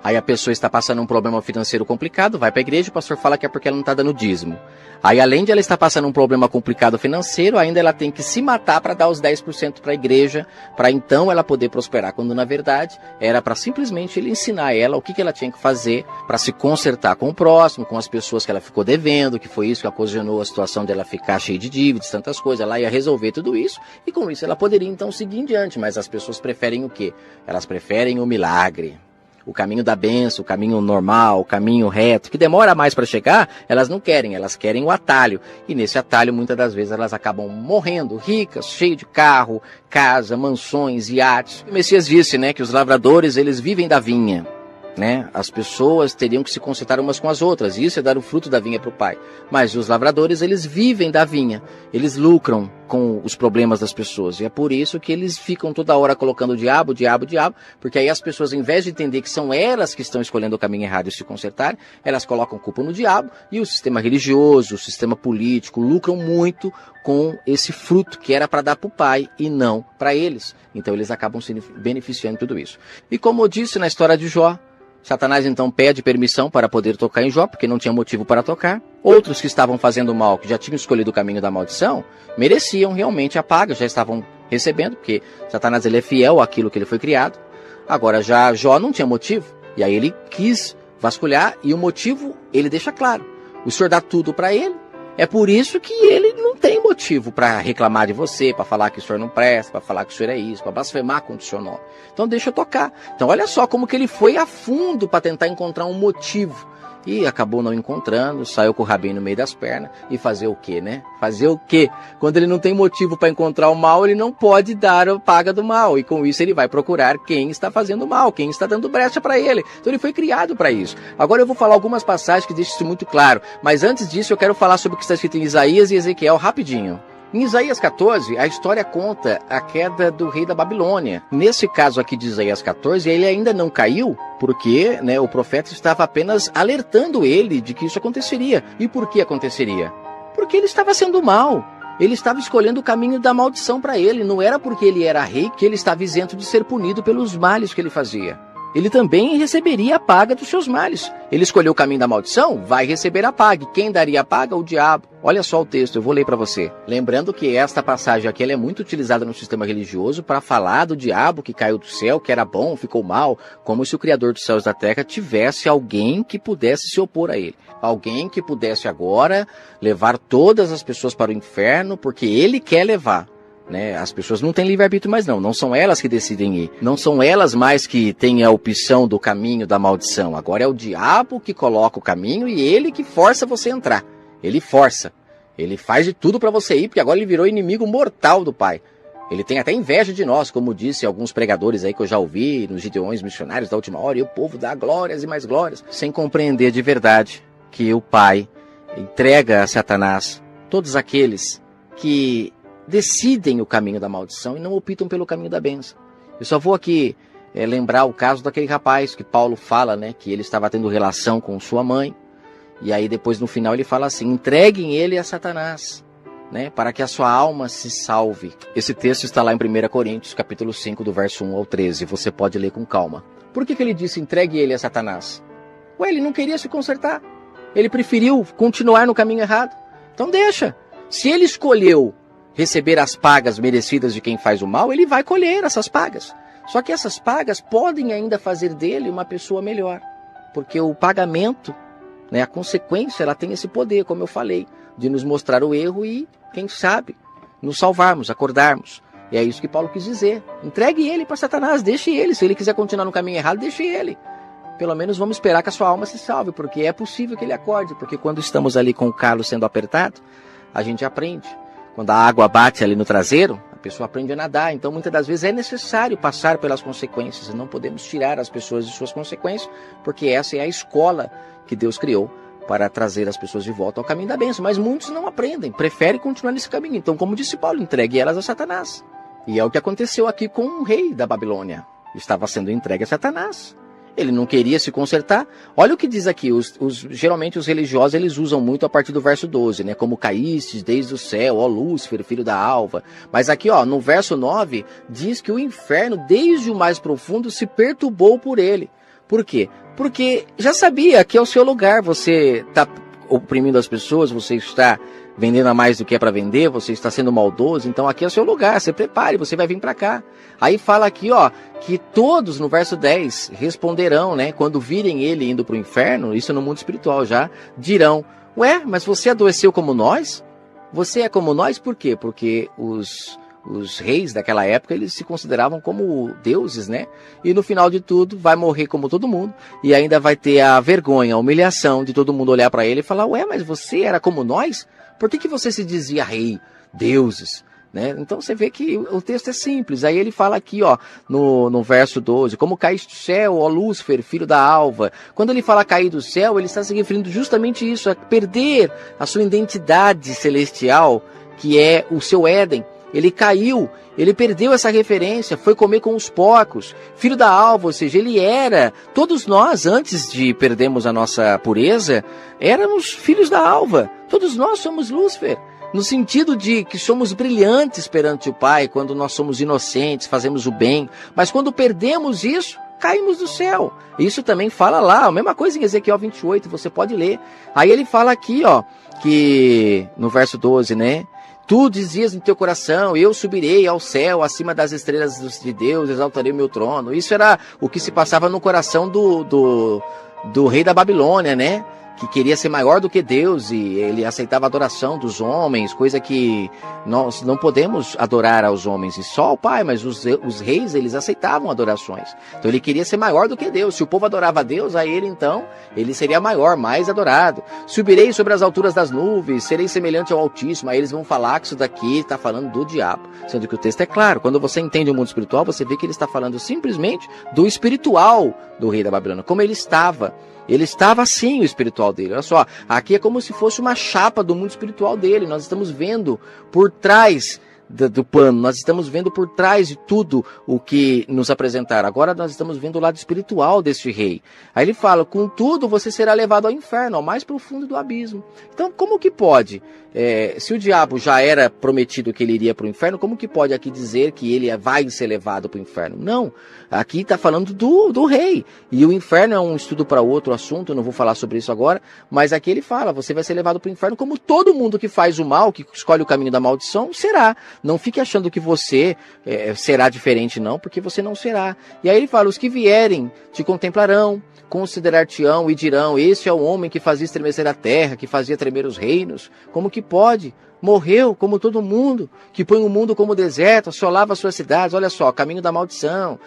Aí a pessoa está passando um problema financeiro complicado, vai para a igreja, o pastor fala que é porque ela não está dando dízimo. Aí além de ela estar passando um problema complicado financeiro, ainda ela tem que se matar para dar os 10% para a igreja, para então ela poder prosperar, quando na verdade era para simplesmente ele ensinar ela o que ela tinha que fazer para se consertar com o próximo, com as pessoas que ela ficou devendo, que foi isso que ocasionou a situação dela ficar cheia de dívidas, tantas coisas. Ela ia resolver tudo isso e com isso ela poderia então seguir em diante, mas as pessoas preferem o quê? Elas preferem o milagre. O caminho da bênção, o caminho normal, o caminho reto, que demora mais para chegar, elas não querem, elas querem o atalho. E nesse atalho, muitas das vezes, elas acabam morrendo, ricas, cheias de carro, casa, mansões, iates. O Messias disse, né, que os lavradores, eles vivem da vinha. né? As pessoas teriam que se consertar umas com as outras, isso é dar o fruto da vinha para o pai. Mas os lavradores, eles vivem da vinha, eles lucram com os problemas das pessoas, e é por isso que eles ficam toda hora colocando o diabo, porque aí as pessoas, em vez de entender que são elas que estão escolhendo o caminho errado e se consertar, elas colocam culpa no diabo, e o sistema religioso, o sistema político, lucram muito com esse fruto que era para dar para o pai e não para eles. Então eles acabam se beneficiando de tudo isso. E como eu disse na história de Jó, Satanás então pede permissão para poder tocar em Jó, porque não tinha motivo para tocar. Outros que estavam fazendo mal, que já tinham escolhido o caminho da maldição, mereciam realmente a paga, já estavam recebendo, porque Satanás ele é fiel àquilo que ele foi criado. Agora já Jó não tinha motivo, e aí ele quis vasculhar, e o motivo ele deixa claro. O Senhor dá tudo para ele, é por isso que ele não tem motivo para reclamar de você, para falar que o Senhor não presta, para falar que o Senhor é isso, para blasfemar contra o Senhor nome. Então deixa eu tocar. Então olha só como que ele foi a fundo para tentar encontrar um motivo. E acabou não encontrando, saiu com o rabinho no meio das pernas. E fazer o quê, né? Fazer o quê? Quando ele não tem motivo para encontrar o mal, ele não pode dar a paga do mal. E com isso ele vai procurar quem está fazendo mal, quem está dando brecha para ele. Então ele foi criado para isso. Agora eu vou falar algumas passagens que deixam isso muito claro. Mas antes disso eu quero falar sobre o que está escrito em Isaías e Ezequiel rapidinho. Em Isaías 14, a história conta a queda do rei da Babilônia. Nesse caso aqui de Isaías 14, ele ainda não caiu, porque o profeta estava apenas alertando ele de que isso aconteceria. E por que aconteceria? Porque ele estava sendo mal. Ele estava escolhendo o caminho da maldição para ele. Não era porque ele era rei que ele estava isento de ser punido pelos males que ele fazia. Ele também receberia a paga dos seus males. Ele escolheu o caminho da maldição, vai receber a paga. E quem daria a paga? O diabo. Olha só o texto, eu vou ler para você. Lembrando que esta passagem aqui ela é muito utilizada no sistema religioso para falar do diabo que caiu do céu, que era bom, ficou mal, como se o Criador dos céus e da terra tivesse alguém que pudesse se opor a ele. Alguém que pudesse agora levar todas as pessoas para o inferno, porque ele quer levar. As pessoas não têm livre-arbítrio mais não são elas que decidem ir, não são elas mais que têm a opção do caminho da maldição, agora é o diabo que coloca o caminho e ele que força você a entrar, ele força, ele faz de tudo para você ir, porque agora ele virou inimigo mortal do pai, ele tem até inveja de nós, como disse alguns pregadores aí que eu já ouvi, nos gideões missionários da última hora, e o povo dá glórias e mais glórias, sem compreender de verdade que o pai entrega a Satanás todos aqueles que decidem o caminho da maldição e não optam pelo caminho da bênção. Eu só vou aqui lembrar o caso daquele rapaz que Paulo fala, que ele estava tendo relação com sua mãe, e aí depois no final ele fala assim, entreguem ele a Satanás, para que a sua alma se salve. Esse texto está lá em 1 Coríntios, capítulo 5, do verso 1 ao 13, você pode ler com calma. Por que ele disse entregue ele a Satanás? Ele não queria se consertar, ele preferiu continuar no caminho errado, então deixa. Se ele escolheu receber as pagas merecidas de quem faz o mal, ele vai colher essas pagas. Só que essas pagas podem ainda fazer dele uma pessoa melhor. Porque o pagamento, a consequência, ela tem esse poder, como eu falei, de nos mostrar o erro e, quem sabe, nos salvarmos, acordarmos. E é isso que Paulo quis dizer. Entregue ele para Satanás, deixe ele. Se ele quiser continuar no caminho errado, deixe ele. Pelo menos vamos esperar que a sua alma se salve, porque é possível que ele acorde. Porque quando estamos ali com o calo sendo apertado, a gente aprende. Quando a água bate ali no traseiro, a pessoa aprende a nadar. Então, muitas das vezes é necessário passar pelas consequências. E não podemos tirar as pessoas de suas consequências, porque essa é a escola que Deus criou para trazer as pessoas de volta ao caminho da bênção. Mas muitos não aprendem, preferem continuar nesse caminho. Então, como disse Paulo, entregue elas a Satanás. E é o que aconteceu aqui com o rei da Babilônia. Estava sendo entregue a Satanás. Ele não queria se consertar. Olha o que diz aqui, geralmente os religiosos eles usam muito a partir do verso 12, como caístes desde o céu, ó Lúcifer, filho da alva. Mas aqui no verso 9, diz que o inferno, desde o mais profundo, se perturbou por ele. Por quê? Porque já sabia que é o seu lugar, você está oprimindo as pessoas, você está vendendo a mais do que é para vender, você está sendo maldoso, então aqui é o seu lugar, se prepare, você vai vir para cá. Aí fala aqui, que todos, no verso 10, responderão, quando virem ele indo para o inferno, isso no mundo espiritual já, dirão, mas você adoeceu como nós? Você é como nós por quê? Porque os reis daquela época, eles se consideravam como deuses, E no final de tudo, vai morrer como todo mundo, e ainda vai ter a vergonha, a humilhação de todo mundo olhar para ele e falar, mas você era como nós? Por que você se dizia rei, deuses, né? Então você vê que o texto é simples. Aí ele fala aqui, ó, no verso 12, como caíste do céu, ó Lúcifer, filho da alva. Quando ele fala cair do céu, ele está se referindo justamente isso, a perder a sua identidade celestial, que é o seu Éden. Ele caiu, ele perdeu essa referência, foi comer com os porcos, filho da alva, ou seja, ele era, todos nós, antes de perdermos a nossa pureza, éramos filhos da alva, todos nós somos Lúcifer, no sentido de que somos brilhantes perante o Pai, quando nós somos inocentes, fazemos o bem, mas quando perdemos isso, caímos do céu. Isso também fala lá, a mesma coisa em Ezequiel 28, você pode ler. Aí ele fala aqui, ó, que no verso 12, né? Tu dizias no teu coração, eu subirei ao céu, acima das estrelas de Deus, exaltarei o meu trono. Isso era o que se passava no coração do rei da Babilônia, né? Que queria ser maior do que Deus, e ele aceitava a adoração dos homens, coisa que nós não podemos adorar aos homens, e só ao Pai, mas os reis, eles aceitavam adorações. Então ele queria ser maior do que Deus. Se o povo adorava a Deus, a ele então, ele seria maior, mais adorado. Subirei sobre as alturas das nuvens, serei semelhante ao Altíssimo. Aí eles vão falar que isso daqui está falando do diabo, sendo que o texto é claro. Quando você entende o mundo espiritual, você vê que ele está falando simplesmente do espiritual do rei da Babilônia, como ele estava. Ele estava assim, o espiritual dele. Olha só, aqui é como se fosse uma chapa do mundo espiritual dele. Nós estamos vendo por trás do pano, nós estamos vendo por trás de tudo o que nos apresentaram. Agora nós estamos vendo o lado espiritual deste rei. Aí ele fala, contudo você será levado ao inferno, ao mais profundo do abismo. Então como que pode, se o diabo já era prometido que ele iria para o inferno, como que pode aqui dizer que ele vai ser levado para o inferno? Não, aqui está falando do rei. E o inferno é um estudo para outro assunto, eu não vou falar sobre isso agora, mas aqui ele fala, você vai ser levado para o inferno como todo mundo que faz o mal, que escolhe o caminho da maldição, será. Não fique achando que você será diferente, não, porque você não será. E aí ele fala, os que vierem te contemplarão, considerar-te-ão e dirão, este é o homem que fazia estremecer a terra, que fazia tremer os reinos. Como que pode? Morreu como todo mundo, que põe o mundo como deserto, assolava as suas cidades. Olha só, caminho da maldição,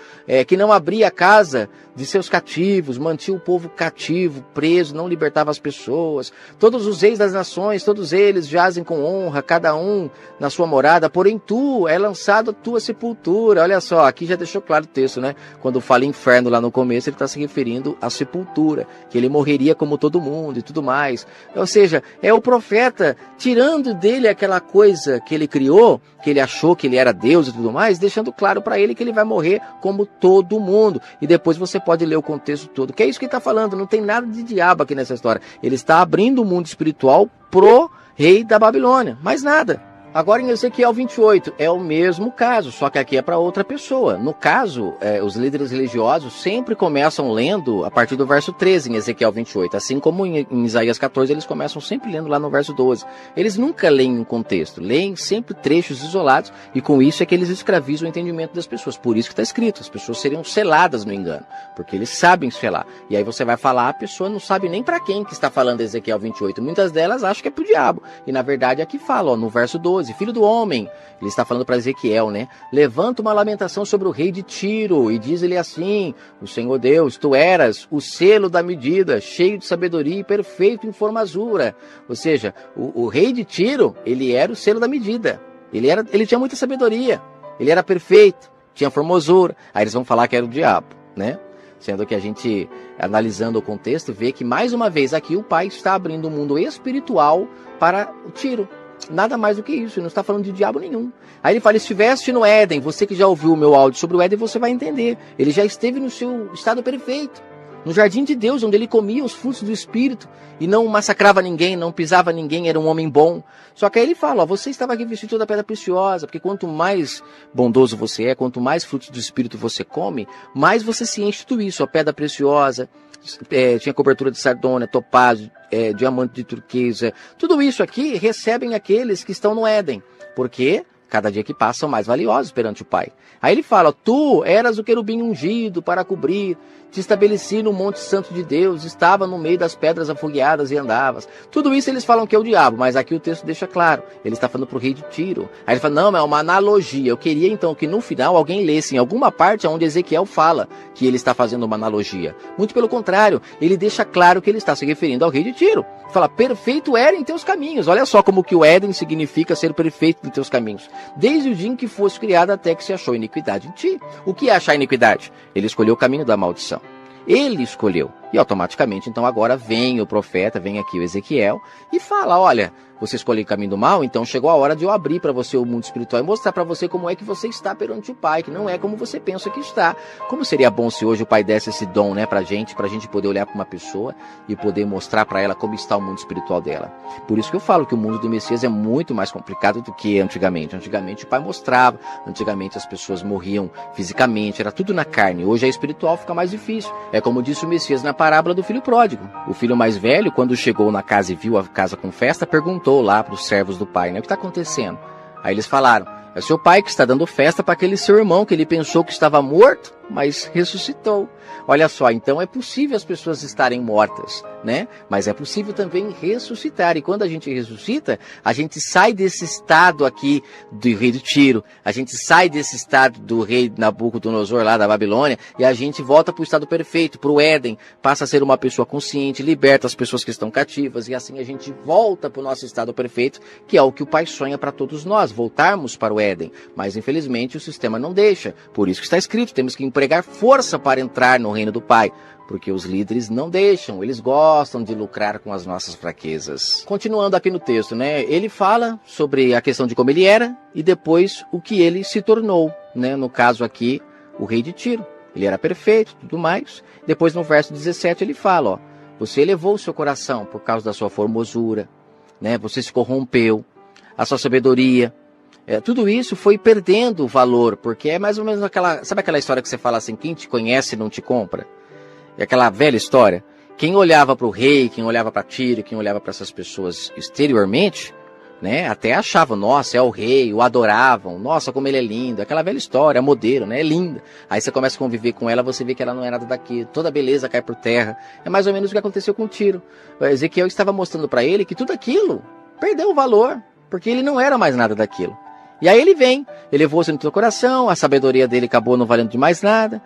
que não abria a casa de seus cativos, mantinha o povo cativo, preso, não libertava as pessoas. Todos os reis das nações, todos eles jazem com honra, cada um na sua morada, porém tu é lançado a tua sepultura. Olha só, aqui já deixou claro o texto, né? Quando fala inferno lá no começo, ele está se referindo à sepultura, que ele morreria como todo mundo e tudo mais. Ou seja, é o profeta tirando dele aquela coisa que ele criou, que ele achou que ele era Deus e tudo mais, deixando claro para ele que ele vai morrer como todo mundo. E depois você pode ler o contexto todo, que é isso que ele está falando, não tem nada de diabo aqui nessa história. Ele está abrindo o mundo espiritual pro rei da Babilônia, mais nada. Agora em Ezequiel 28, é o mesmo caso, só que aqui é para outra pessoa. No caso, os líderes religiosos sempre começam lendo a partir do verso 13 em Ezequiel 28, assim como em Isaías 14, eles começam sempre lendo lá no verso 12. Eles nunca leem um contexto, leem sempre trechos isolados, e com isso é que eles escravizam o entendimento das pessoas. Por isso que está escrito, as pessoas seriam seladas no engano, porque eles sabem selar. E aí você vai falar, a pessoa não sabe nem para quem que está falando Ezequiel 28. Muitas delas acham que é para o diabo. E na verdade aqui fala, ó, no verso 12, filho do homem, ele está falando para Ezequiel, né? Levanta uma lamentação sobre o rei de Tiro e diz-lhe assim, o Senhor Deus, tu eras o selo da medida, cheio de sabedoria e perfeito em formosura. Ou seja, o rei de Tiro, ele era o selo da medida. Ele tinha muita sabedoria, ele era perfeito, tinha formosura. Aí eles vão falar que era o diabo, né? Sendo que a gente, analisando o contexto, vê que mais uma vez aqui o Pai está abrindo o mundo espiritual para o Tiro. Nada mais do que isso, ele não está falando de diabo nenhum. Aí ele fala, estiveste no Éden, você que já ouviu o meu áudio sobre o Éden, você vai entender. Ele já esteve no seu estado perfeito, no jardim de Deus, onde ele comia os frutos do Espírito e não massacrava ninguém, não pisava ninguém, era um homem bom. Só que aí ele fala, ó, você estava aqui vestido da pedra preciosa, porque quanto mais bondoso você é, quanto mais frutos do Espírito você come, mais você se enche de tudo isso, a pedra preciosa, tinha cobertura de sardônia, topázio, diamante de turquesa. Tudo isso aqui recebem aqueles que estão no Éden, porque cada dia que passa são mais valiosos perante o Pai. Aí ele fala, tu eras o querubim ungido para cobrir, te estabeleci no monte santo de Deus, estava no meio das pedras afogueadas e andavas. Tudo isso eles falam que é o diabo, mas aqui o texto deixa claro, ele está falando para o rei de Tiro. Aí ele fala, não, é uma analogia. Eu queria então que no final alguém lesse em alguma parte onde Ezequiel fala que ele está fazendo uma analogia. Muito pelo contrário, ele deixa claro que ele está se referindo ao rei de Tiro. Fala, perfeito era em teus caminhos. Olha só como que o Éden significa ser perfeito em teus caminhos. Desde o dia em que fosse criado até que se achou iniquidade em ti. O que é achar iniquidade? Ele escolheu o caminho da maldição. Ele escolheu. E automaticamente, então, agora vem o profeta, vem aqui o Ezequiel e fala, olha, você escolheu o caminho do mal, então chegou a hora de eu abrir para você o mundo espiritual e mostrar para você como é que você está perante o Pai, que não é como você pensa que está. Como seria bom se hoje o Pai desse esse dom, né, pra gente poder olhar para uma pessoa e poder mostrar para ela como está o mundo espiritual dela. Por isso que eu falo que o mundo do Messias é muito mais complicado do que antigamente. Antigamente o Pai mostrava, antigamente as pessoas morriam fisicamente, era tudo na carne. Hoje é espiritual, fica mais difícil. É como disse o Messias na parábola do filho pródigo. O filho mais velho, quando chegou na casa e viu a casa com festa, perguntou lá para os servos do pai, né? O que está acontecendo? Aí eles falaram, é seu pai que está dando festa para aquele seu irmão que ele pensou que estava morto, mas ressuscitou. Olha só, então é possível as pessoas estarem mortas, né? Mas é possível também ressuscitar. E quando a gente ressuscita, a gente sai desse estado aqui do rei do Tiro, a gente sai desse estado do rei Nabucodonosor lá da Babilônia, e a gente volta para o estado perfeito, para o Éden, passa a ser uma pessoa consciente, liberta as pessoas que estão cativas, e assim a gente volta para o nosso estado perfeito, que é o que o Pai sonha para todos nós, voltarmos para o Éden. Mas infelizmente o sistema não deixa, por isso que está escrito, temos que empregar força para entrar no reino do Pai, porque os líderes não deixam, eles gostam de lucrar com as nossas fraquezas. Continuando aqui no texto, né, ele fala sobre a questão de como ele era e depois o que ele se tornou, né, no caso aqui, o rei de Tiro. Ele era perfeito, tudo mais. Depois no verso 17 ele fala, ó, você elevou o seu coração por causa da sua formosura, né, você se corrompeu, a sua sabedoria, tudo isso foi perdendo valor, porque é mais ou menos sabe aquela história que você fala assim, quem te conhece não te compra? É aquela velha história. Quem olhava para o rei, quem olhava para Tiro, quem olhava para essas pessoas exteriormente, né, até achavam, nossa, é o rei, o adoravam, nossa, como ele é lindo, aquela velha história, modelo, né, é linda. Aí você começa a conviver com ela, você vê que ela não é nada daquilo, toda a beleza cai por terra. É mais ou menos o que aconteceu com Tiro. O Ezequiel estava mostrando para ele que tudo aquilo perdeu o valor, porque ele não era mais nada daquilo. E aí ele vem, elevou-se no teu coração, a sabedoria dele acabou não valendo de mais nada.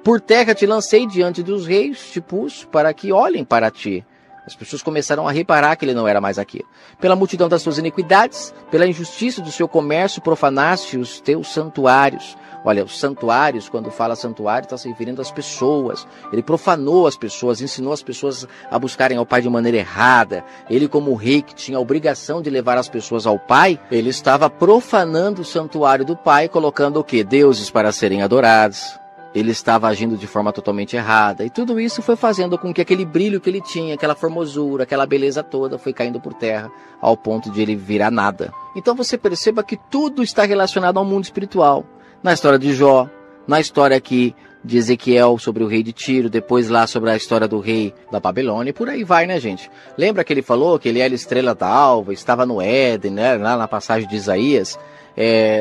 Por terra te lancei diante dos reis, te pus para que olhem para ti. As pessoas começaram a reparar que ele não era mais aquilo. Pela multidão das suas iniquidades, pela injustiça do seu comércio, profanaste os teus santuários. Olha, os santuários, quando fala santuário, está se referindo às pessoas. Ele profanou as pessoas, ensinou as pessoas a buscarem ao Pai de maneira errada. Ele, como rei que tinha a obrigação de levar as pessoas ao Pai, ele estava profanando o santuário do Pai, colocando o quê? Deuses para serem adorados. Ele estava agindo de forma totalmente errada. E tudo isso foi fazendo com que aquele brilho que ele tinha, aquela formosura, aquela beleza toda, foi caindo por terra, ao ponto de ele virar nada. Então você perceba que tudo está relacionado ao mundo espiritual. Na história de Jó, na história aqui de Ezequiel sobre o rei de Tiro, depois lá sobre a história do rei da Babilônia, e por aí vai, né, gente? Lembra que ele falou que ele era estrela da alva, estava no Éden, né, lá na passagem de Isaías?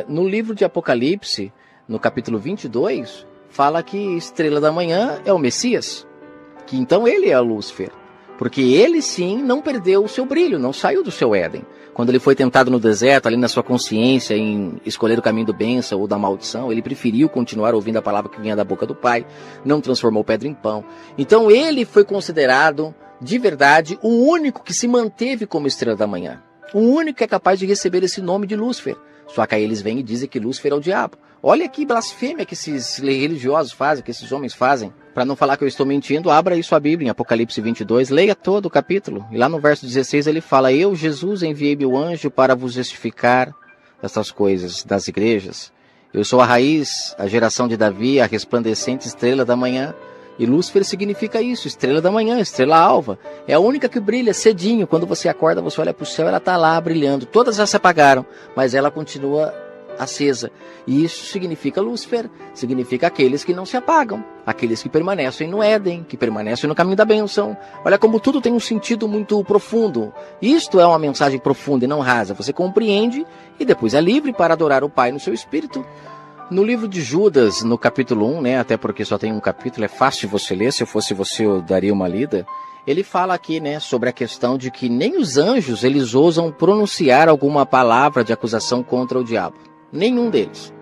No livro de Apocalipse, no capítulo 22, fala que estrela da manhã é o Messias, que então ele é Lúcifer, porque ele sim não perdeu o seu brilho, não saiu do seu Éden. Quando ele foi tentado no deserto, ali na sua consciência, em escolher o caminho do bênção ou da maldição, ele preferiu continuar ouvindo a palavra que vinha da boca do Pai, não transformou pedra em pão. Então ele foi considerado, de verdade, o único que se manteve como estrela da manhã. O único que é capaz de receber esse nome de Lúcifer. Só que aí eles vêm e dizem que Lúcifer é o diabo. Olha que blasfêmia que esses religiosos fazem, que esses homens fazem. Para não falar que eu estou mentindo, abra aí sua Bíblia em Apocalipse 22, leia todo o capítulo. E lá no verso 16 ele fala, eu, Jesus, enviei meu anjo para vos justificar essas coisas das igrejas. Eu sou a raiz, a geração de Davi, a resplandecente estrela da manhã. E Lúcifer significa isso, estrela da manhã, estrela alva. É a única que brilha cedinho. Quando você acorda, você olha para o céu, ela está lá brilhando. Todas já se apagaram, mas ela continua acesa. E isso significa Lúcifer, significa aqueles que não se apagam, aqueles que permanecem no Éden, que permanecem no caminho da bênção. Olha como tudo tem um sentido muito profundo. Isto é uma mensagem profunda e não rasa. Você compreende e depois é livre para adorar o Pai no seu espírito. No livro de Judas, no capítulo 1, né, até porque só tem um capítulo, é fácil de você ler, se eu fosse você eu daria uma lida. Ele fala aqui, né, sobre a questão de que nem os anjos eles ousam pronunciar alguma palavra de acusação contra o diabo. Nenhum deles.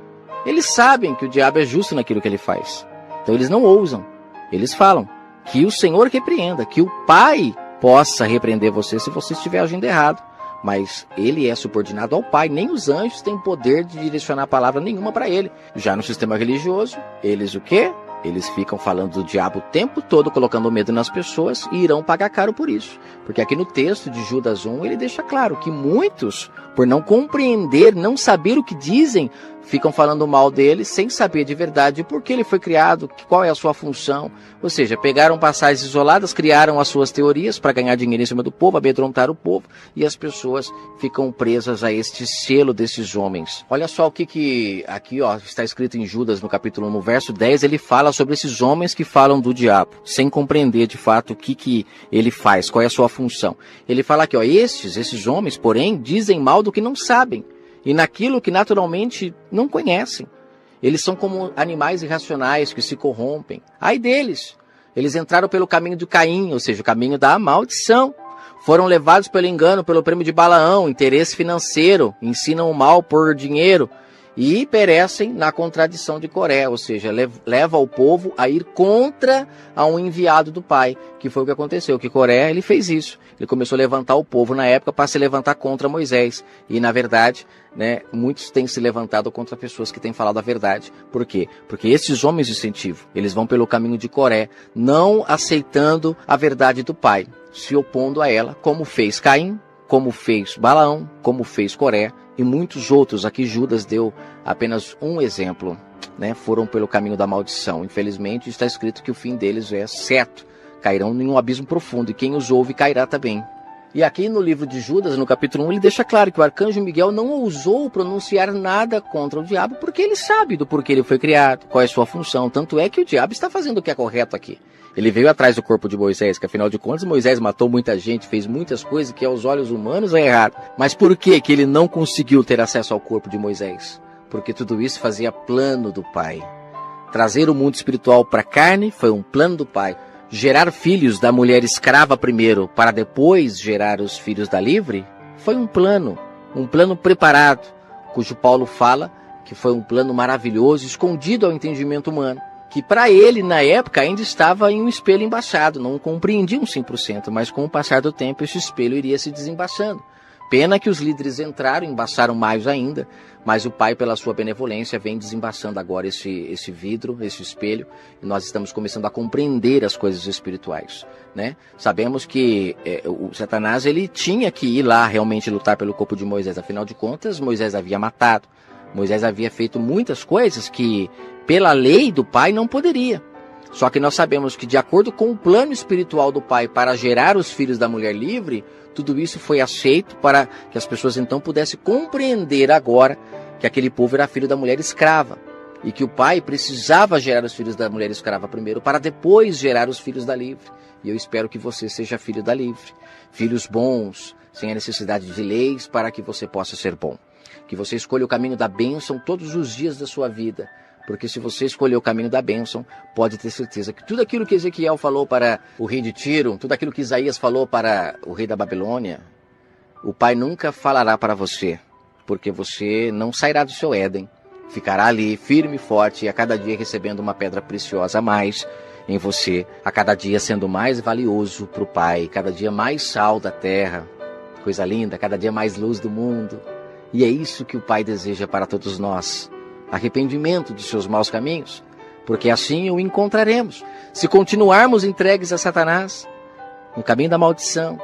Eles sabem que o diabo é justo naquilo que ele faz. Então eles não ousam. Eles falam que o Senhor repreenda, que o Pai possa repreender você se você estiver agindo errado. Mas ele é subordinado ao Pai, nem os anjos têm poder de direcionar palavra nenhuma para ele. Já no sistema religioso, eles o quê? Eles ficam falando do diabo o tempo todo, colocando medo nas pessoas e irão pagar caro por isso. Porque aqui no texto de Judas 1, ele deixa claro que muitos, por não compreender, não saber o que dizem, ficam falando mal dele sem saber de verdade por que ele foi criado, qual é a sua função. Ou seja, pegaram passagens isoladas, criaram as suas teorias para ganhar dinheiro em cima do povo, amedrontar o povo, e as pessoas ficam presas a este selo desses homens. Olha só o que aqui está escrito em Judas, no capítulo 1, no verso 10, ele fala sobre esses homens que falam do diabo, sem compreender de fato o que ele faz, qual é a sua função. Ele fala aqui, esses homens, porém, dizem mal do que não sabem, e naquilo que naturalmente não conhecem. Eles são como animais irracionais que se corrompem. Ai deles! Eles entraram pelo caminho de Caim, ou seja, o caminho da maldição. Foram levados pelo engano, pelo prêmio de Balaão, interesse financeiro, ensinam o mal por dinheiro e perecem na contradição de Coré, ou seja, leva o povo a ir contra a um enviado do Pai, que foi o que aconteceu, que Coré, ele fez isso. Ele começou a levantar o povo na época para se levantar contra Moisés. E, na verdade, muitos têm se levantado contra pessoas que têm falado a verdade. Por quê? Porque esses homens de incentivo, eles vão pelo caminho de Coré, não aceitando a verdade do Pai, se opondo a ela, como fez Caim, como fez Balaão, como fez Coré, e muitos outros. Aqui Judas deu apenas um exemplo, foram pelo caminho da maldição. Infelizmente está escrito que o fim deles é certo, cairão em um abismo profundo, e quem os ouve cairá também. E aqui no livro de Judas, no capítulo 1, ele deixa claro que o arcanjo Miguel não ousou pronunciar nada contra o diabo, porque ele sabe do porquê ele foi criado, qual é a sua função. Tanto é que o diabo está fazendo o que é correto aqui. Ele veio atrás do corpo de Moisés, que afinal de contas Moisés matou muita gente, fez muitas coisas que aos olhos humanos é errado. Mas por que ele não conseguiu ter acesso ao corpo de Moisés? Porque tudo isso fazia plano do Pai. Trazer o mundo espiritual para a carne foi um plano do Pai. Gerar filhos da mulher escrava primeiro, para depois gerar os filhos da livre, foi um plano preparado, cujo Paulo fala que foi um plano maravilhoso, escondido ao entendimento humano, que para ele, na época, ainda estava em um espelho embaçado, não compreendia um 100%, mas com o passar do tempo esse espelho iria se desembaçando. Pena que os líderes entraram, embaçaram mais ainda, mas o Pai, pela sua benevolência, vem desembaçando agora esse vidro, esse espelho, e nós estamos começando a compreender as coisas espirituais, Sabemos que o Satanás, ele tinha que ir lá realmente lutar pelo corpo de Moisés, afinal de contas, Moisés havia matado, Moisés havia feito muitas coisas que, pela lei do Pai, não poderia. Só que nós sabemos que, de acordo com o plano espiritual do Pai para gerar os filhos da mulher livre, tudo isso foi aceito para que as pessoas então pudessem compreender agora que aquele povo era filho da mulher escrava e que o Pai precisava gerar os filhos da mulher escrava primeiro para depois gerar os filhos da livre. E eu espero que você seja filho da livre, filhos bons, sem a necessidade de leis, para que você possa ser bom. Que você escolha o caminho da bênção todos os dias da sua vida. Porque se você escolher o caminho da bênção, pode ter certeza que tudo aquilo que Ezequiel falou para o rei de Tiro, tudo aquilo que Isaías falou para o rei da Babilônia, o Pai nunca falará para você, porque você não sairá do seu Éden, ficará ali firme e forte, e a cada dia recebendo uma pedra preciosa a mais em você, a cada dia sendo mais valioso para o Pai, cada dia mais sal da terra, coisa linda, cada dia mais luz do mundo. E é isso que o Pai deseja para todos nós. Arrependimento dos seus maus caminhos, porque assim o encontraremos. Se continuarmos entregues a Satanás, no caminho da maldição,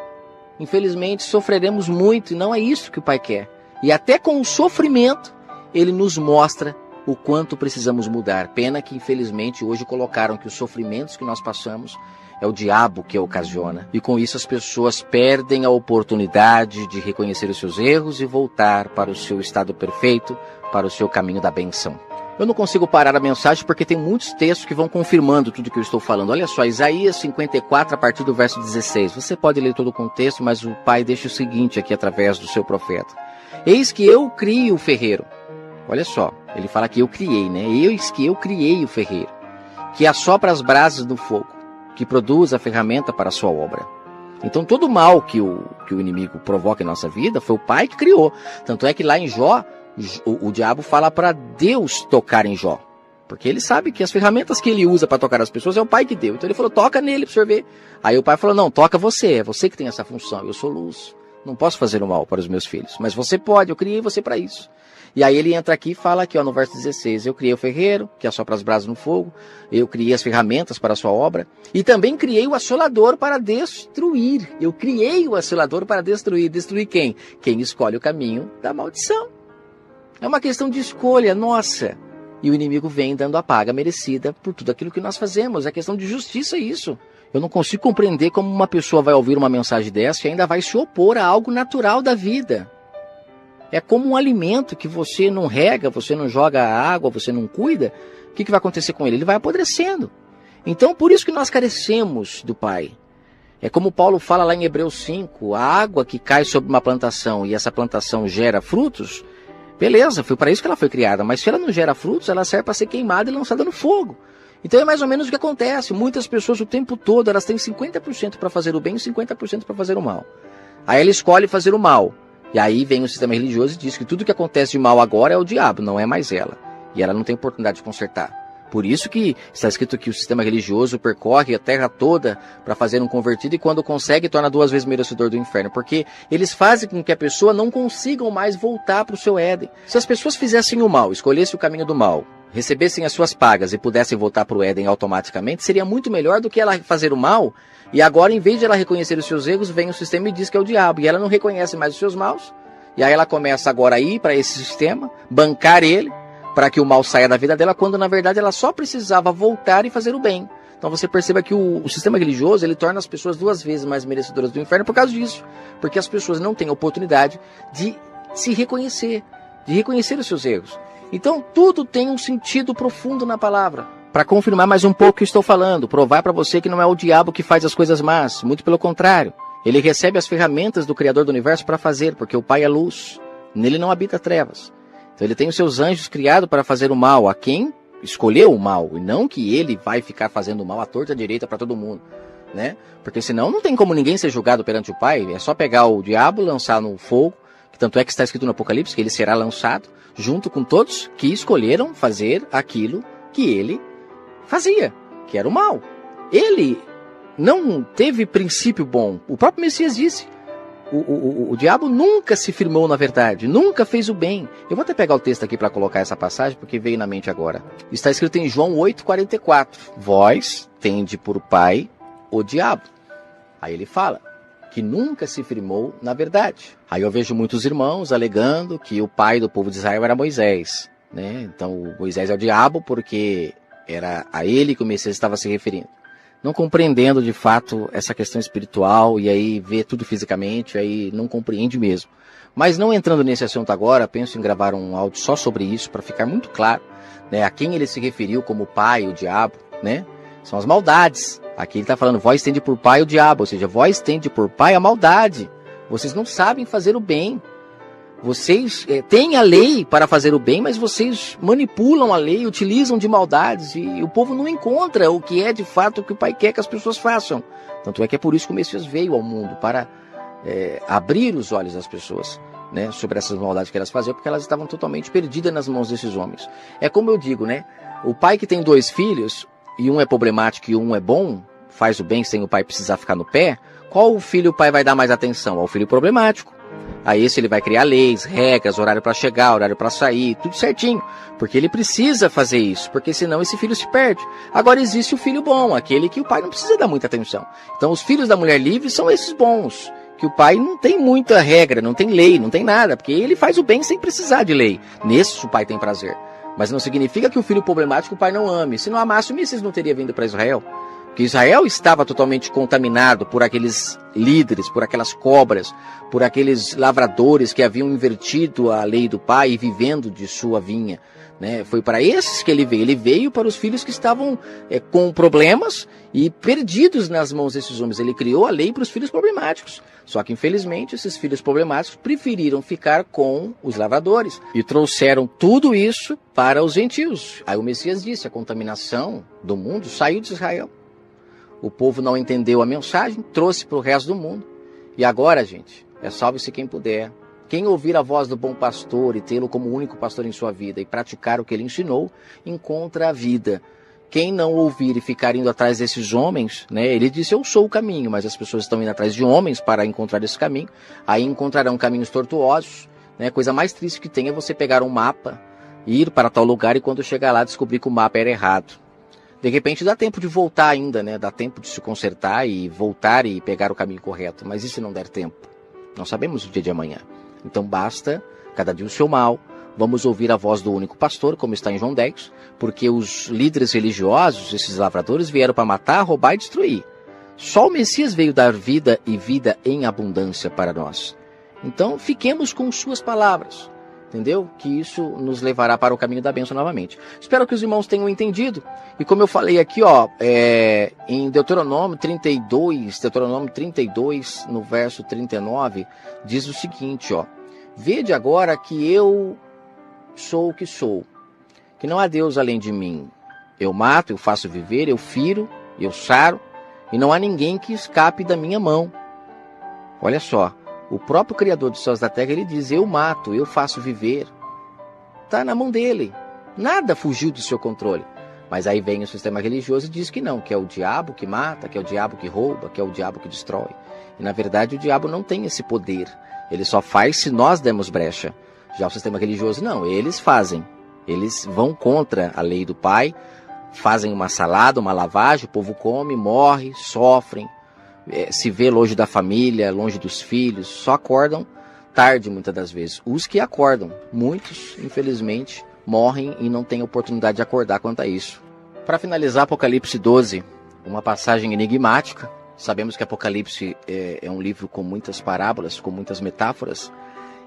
infelizmente sofreremos muito, e não é isso que o Pai quer. E até com o sofrimento, Ele nos mostra o quanto precisamos mudar. Pena que, infelizmente, hoje colocaram que os sofrimentos que nós passamos é o diabo que ocasiona. E com isso as pessoas perdem a oportunidade de reconhecer os seus erros e voltar para o seu estado perfeito, para o seu caminho da benção. Eu não consigo parar a mensagem porque tem muitos textos que vão confirmando tudo que eu estou falando. Olha só, Isaías 54, a partir do verso 16. Você pode ler todo o contexto, mas o Pai deixa o seguinte aqui através do seu profeta. Eis que eu crio o ferreiro. Olha só, ele fala que eu criei, Eis que eu criei o ferreiro, que assopra as brasas do fogo, que produz a ferramenta para a sua obra. Então todo o mal que o inimigo provoca em nossa vida foi o Pai que criou. Tanto é que lá em Jó, o diabo fala para Deus tocar em Jó. Porque ele sabe que as ferramentas que ele usa para tocar as pessoas é o pai que deu. Então ele falou, toca nele para o senhor ver. Aí o pai falou, não, toca você, é você que tem essa função, eu sou luz. Não posso fazer o mal para os meus filhos, mas você pode, eu criei você para isso. E aí ele entra aqui e fala aqui, ó, no verso 16, eu criei o ferreiro, que assopra as brasas no fogo, eu criei as ferramentas para a sua obra, e também criei o assolador para destruir. Eu criei o assolador para destruir. Destruir quem? Quem escolhe o caminho da maldição. É uma questão de escolha nossa. E o inimigo vem dando a paga merecida por tudo aquilo que nós fazemos. É questão de justiça isso. Eu não consigo compreender como uma pessoa vai ouvir uma mensagem dessa e ainda vai se opor a algo natural da vida. É como um alimento que você não rega, você não joga água, você não cuida. O que vai acontecer com ele? Ele vai apodrecendo. Então, por isso que nós carecemos do Pai. É como Paulo fala lá em Hebreus 5, a água que cai sobre uma plantação e essa plantação gera frutos, beleza, foi para isso que ela foi criada, mas se ela não gera frutos, ela serve para ser queimada e lançada no fogo. Então é mais ou menos o que acontece. Muitas pessoas o tempo todo, elas têm 50% para fazer o bem e 50% para fazer o mal. Aí ela escolhe fazer o mal. E aí vem o sistema religioso e diz que tudo que acontece de mal agora é o diabo, não é mais ela. E ela não tem oportunidade de consertar. Por isso que está escrito que o sistema religioso percorre a terra toda para fazer um convertido e quando consegue torna 2 vezes merecedor do inferno. Porque eles fazem com que a pessoa não consiga mais voltar para o seu Éden. Se as pessoas fizessem o mal, escolhessem o caminho do mal, recebessem as suas pagas e pudessem voltar para o Éden automaticamente, seria muito melhor do que ela fazer o mal. E agora, em vez de ela reconhecer os seus erros, vem o sistema e diz que é o diabo. E ela não reconhece mais os seus maus. E aí ela começa agora a ir para esse sistema, bancar ele, para que o mal saia da vida dela, quando na verdade ela só precisava voltar e fazer o bem. Então você perceba que o sistema religioso, ele torna as pessoas 2 vezes mais merecedoras do inferno por causa disso. Porque as pessoas não têm oportunidade de se reconhecer, de reconhecer os seus erros. Então tudo tem um sentido profundo na palavra. Para confirmar mais um pouco o que estou falando, provar para você que não é o diabo que faz as coisas más, muito pelo contrário. Ele recebe as ferramentas do Criador do Universo para fazer, porque o Pai é luz, nele não habita trevas. Então ele tem os seus anjos criados para fazer o mal a quem escolheu o mal, e não que ele vai ficar fazendo o mal à torta direita para todo mundo, né? Porque senão não tem como ninguém ser julgado perante o Pai, é só pegar o diabo, lançar no fogo, que tanto é que está escrito no Apocalipse, que ele será lançado, junto com todos que escolheram fazer aquilo que ele fazia, que era o mal. Ele não teve princípio bom. O próprio Messias disse, o diabo nunca se firmou na verdade, nunca fez o bem. Eu vou até pegar o texto aqui para colocar essa passagem, porque veio na mente agora. Está escrito em João 8,44. Vós tende por pai o diabo. Aí ele fala que nunca se firmou na verdade. Aí eu vejo muitos irmãos alegando que o pai do povo de Israel era Moisés, né? Então Moisés é o diabo porque era a ele que o Messias estava se referindo. Não compreendendo de fato essa questão espiritual e aí vê tudo fisicamente, aí não compreende mesmo. Mas não entrando nesse assunto agora, penso em gravar um áudio só sobre isso para ficar muito claro, né, a quem ele se referiu como pai, o diabo, né? São as maldades. Aqui ele está falando, vós tende por pai o diabo, ou seja, vós tende por pai a maldade. Vocês não sabem fazer o bem. Vocês têm a lei para fazer o bem, mas vocês manipulam a lei, utilizam de maldades e o povo não encontra o que é de fato o que o Pai quer que as pessoas façam. Tanto é que é por isso que o Messias veio ao mundo, para abrir os olhos das pessoas, né, sobre essas maldades que elas faziam, porque elas estavam totalmente perdidas nas mãos desses homens. É como eu digo, né? O pai que tem 2 filhos, e um é problemático e um é bom, faz o bem sem o pai precisar ficar no pé, qual filho o pai vai dar mais atenção? Ao filho problemático. A esse ele vai criar leis, regras, horário para chegar, horário para sair, tudo certinho. Porque ele precisa fazer isso, porque senão esse filho se perde. Agora existe o filho bom, aquele que o pai não precisa dar muita atenção. Então os filhos da mulher livre são esses bons, que o pai não tem muita regra, não tem lei, não tem nada, porque ele faz o bem sem precisar de lei. Nesses o pai tem prazer. Mas não significa que o filho problemático o pai não ame. Se não amasse, o Messias não teria vindo para Israel. Porque Israel estava totalmente contaminado por aqueles líderes, por aquelas cobras, por aqueles lavradores que haviam invertido a lei do pai e vivendo de sua vinha, né? Foi para esses que ele veio. Ele veio para os filhos que estavam com problemas e perdidos nas mãos desses homens. Ele criou a lei para os filhos problemáticos. Só que, infelizmente, esses filhos problemáticos preferiram ficar com os lavradores e trouxeram tudo isso para os gentios. Aí o Messias disse, a contaminação do mundo saiu de Israel. O povo não entendeu a mensagem, trouxe para o resto do mundo. E agora, gente, salve-se quem puder. Quem ouvir a voz do bom pastor e tê-lo como único pastor em sua vida e praticar o que ele ensinou, encontra a vida. Quem não ouvir e ficar indo atrás desses homens, né? Ele disse, eu sou o caminho, mas as pessoas estão indo atrás de homens para encontrar esse caminho. Aí encontrarão caminhos tortuosos, né? A coisa mais triste que tem é você pegar um mapa, ir para tal lugar e quando chegar lá descobrir que o mapa era errado. De repente dá tempo de voltar ainda, né? Dá tempo de se consertar e voltar e pegar o caminho correto. Mas e se não der tempo? Não sabemos o dia de amanhã. Então basta, cada dia o seu mal, vamos ouvir a voz do único pastor, como está em João 10, porque os líderes religiosos, esses lavradores, vieram para matar, roubar e destruir. Só o Messias veio dar vida e vida em abundância para nós. Então fiquemos com suas palavras, entendeu? Que isso nos levará para o caminho da bênção novamente. Espero que os irmãos tenham entendido. E como eu falei aqui, em Deuteronômio 32, no verso 39, diz o seguinte, vede agora que eu sou o que sou, que não há Deus além de mim. Eu mato, eu faço viver, eu firo, eu saro, e não há ninguém que escape da minha mão. Olha só, o próprio Criador dos céus e da terra, ele diz, eu mato, eu faço viver. Está na mão dele, nada fugiu do seu controle. Mas aí vem o sistema religioso e diz que não, que é o diabo que mata, que é o diabo que rouba, que é o diabo que destrói. E na verdade o diabo não tem esse poder, ele só faz se nós demos brecha. Já o sistema religioso não, eles fazem, eles vão contra a lei do Pai, fazem uma salada, uma lavagem, o povo come, morre, sofrem, se vê longe da família, longe dos filhos, só acordam tarde muitas das vezes. Os que acordam, muitos, infelizmente, morrem e não têm oportunidade de acordar quanto a isso. Para finalizar, Apocalipse 12, uma passagem enigmática. Sabemos que Apocalipse é um livro com muitas parábolas, com muitas metáforas.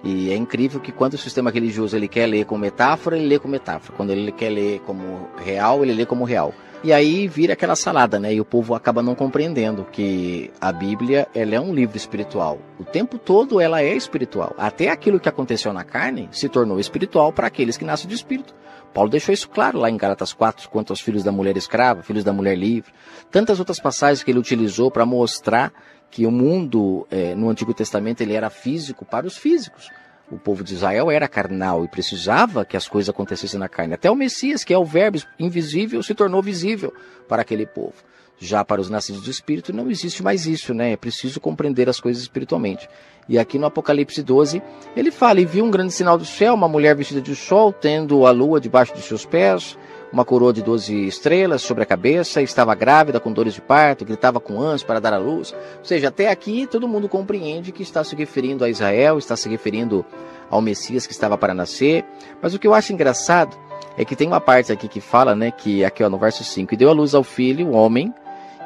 E é incrível que quando o sistema religioso ele quer ler com metáfora, ele lê com metáfora. Quando ele quer ler como real, ele lê como real. E aí vira aquela salada, né? E o povo acaba não compreendendo que a Bíblia ela é um livro espiritual. O tempo todo ela é espiritual. Até aquilo que aconteceu na carne se tornou espiritual para aqueles que nascem de espírito. Paulo deixou isso claro lá em Gálatas 4, quanto aos filhos da mulher escrava, filhos da mulher livre. Tantas outras passagens que ele utilizou para mostrar que o mundo no Antigo Testamento ele era físico para os físicos. O povo de Israel era carnal e precisava que as coisas acontecessem na carne. Até o Messias, que é o verbo invisível, se tornou visível para aquele povo. Já para os nascidos do Espírito não existe mais isso, né? É preciso compreender as coisas espiritualmente. E aqui no Apocalipse 12, ele fala, e viu um grande sinal do céu, uma mulher vestida de sol, tendo a lua debaixo de seus pés, uma coroa de 12 estrelas sobre a cabeça, estava grávida com dores de parto, gritava com ânsia para dar à luz. Ou seja, até aqui todo mundo compreende que está se referindo a Israel, está se referindo ao Messias que estava para nascer. Mas o que eu acho engraçado é que tem uma parte aqui que fala, né, que aqui no verso 5, e deu à luz ao filho, o homem,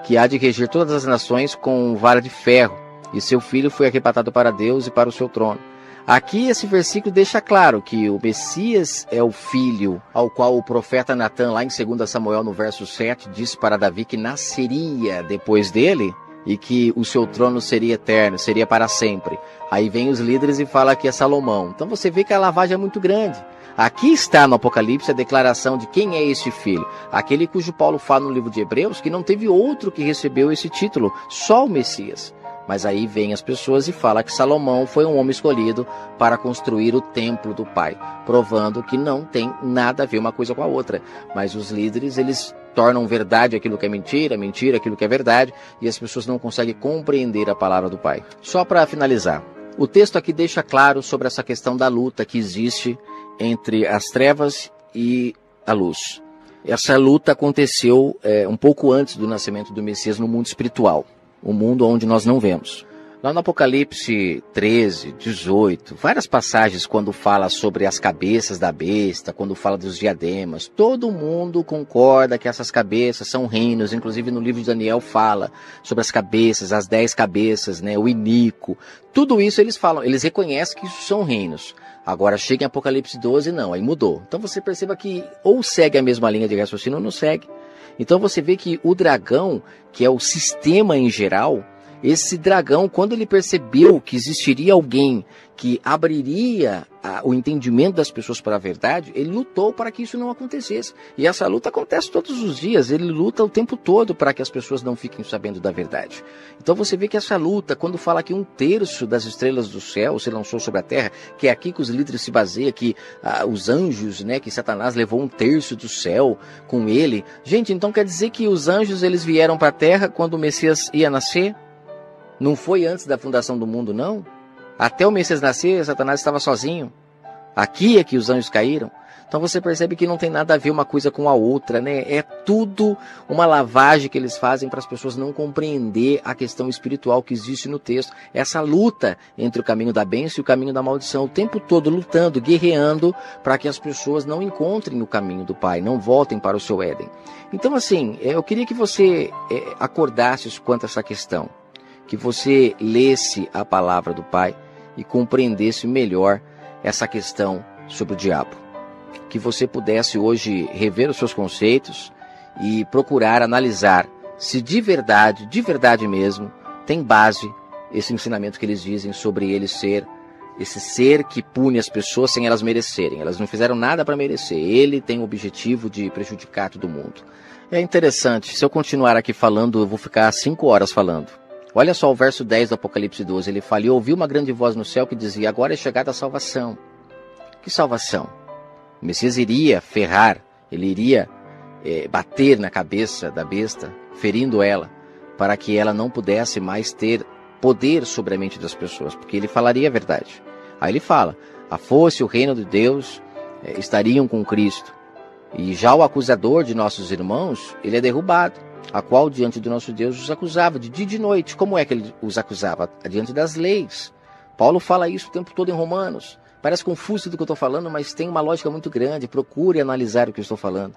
que há de reger todas as nações com vara de ferro, e seu filho foi arrebatado para Deus e para o seu trono. Aqui esse versículo deixa claro que o Messias é o filho ao qual o profeta Natan, lá em 2 Samuel, no verso 7, disse para Davi que nasceria depois dele e que o seu trono seria eterno, seria para sempre. Aí vem os líderes e fala que é Salomão. Então você vê que a lavagem é muito grande. Aqui está no Apocalipse a declaração de quem é este filho. Aquele cujo Paulo fala no livro de Hebreus que não teve outro que recebeu esse título, só o Messias. Mas aí vem as pessoas e fala que Salomão foi um homem escolhido para construir o templo do Pai, provando que não tem nada a ver uma coisa com a outra. Mas os líderes, eles tornam verdade aquilo que é mentira, mentira aquilo que é verdade, e as pessoas não conseguem compreender a palavra do Pai. Só para finalizar, o texto aqui deixa claro sobre essa questão da luta que existe entre as trevas e a luz. Essa luta aconteceu um pouco antes do nascimento do Messias no mundo espiritual. Um mundo onde nós não vemos. Lá no Apocalipse 13, 18, várias passagens quando fala sobre as cabeças da besta, quando fala dos diademas, todo mundo concorda que essas cabeças são reinos, inclusive no livro de Daniel fala sobre as cabeças, as 10 cabeças, né, o inico, tudo isso eles falam, eles reconhecem que isso são reinos. Agora chega em Apocalipse 12, não, aí mudou. Então você perceba que ou segue a mesma linha de raciocínio ou não segue. Então você vê que o dragão, que é o sistema em geral, Esse dragão, quando ele percebeu que existiria alguém que abriria o entendimento das pessoas para a verdade, ele lutou para que isso não acontecesse. E essa luta acontece todos os dias, ele luta o tempo todo para que as pessoas não fiquem sabendo da verdade. Então você vê que essa luta, quando fala que 1/3 das estrelas do céu se lançou sobre a terra, que é aqui que os líderes se baseiam, que os anjos, né, que Satanás levou 1/3 do céu com ele. Gente, então quer dizer que os anjos eles vieram para a terra quando o Messias ia nascer? Não foi antes da fundação do mundo, não? Até o Messias nascer, Satanás estava sozinho. Aqui é que os anjos caíram. Então você percebe que não tem nada a ver uma coisa com a outra, né? É tudo uma lavagem que eles fazem para as pessoas não compreender a questão espiritual que existe no texto. Essa luta entre o caminho da bênção e o caminho da maldição. O tempo todo lutando, guerreando para que as pessoas não encontrem o caminho do Pai, não voltem para o seu Éden. Então assim, eu queria que você acordasse quanto a essa questão. Que você lesse a palavra do Pai e compreendesse melhor essa questão sobre o diabo. Que você pudesse hoje rever os seus conceitos e procurar analisar se de verdade mesmo, tem base esse ensinamento que eles dizem sobre ele ser esse ser que pune as pessoas sem elas merecerem. Elas não fizeram nada para merecer. Ele tem o objetivo de prejudicar todo mundo. É interessante, se eu continuar aqui falando, eu vou ficar 5 horas falando. Olha só o verso 10 do Apocalipse 12, ele fala: e ouviu uma grande voz no céu que dizia: agora é chegada a salvação. Que salvação? O Messias iria ferrar, ele iria bater na cabeça da besta, ferindo ela, para que ela não pudesse mais ter poder sobre a mente das pessoas, porque ele falaria a verdade. Aí ele fala: a foice e o reino de Deus estariam com Cristo, e já o acusador de nossos irmãos, ele é derrubado, a qual diante do nosso Deus os acusava de dia e de noite. Como é que ele os acusava? Diante das leis. Paulo fala isso o tempo todo em Romanos. Parece confuso do que eu estou falando, mas tem uma lógica muito grande. Procure analisar o que eu estou falando.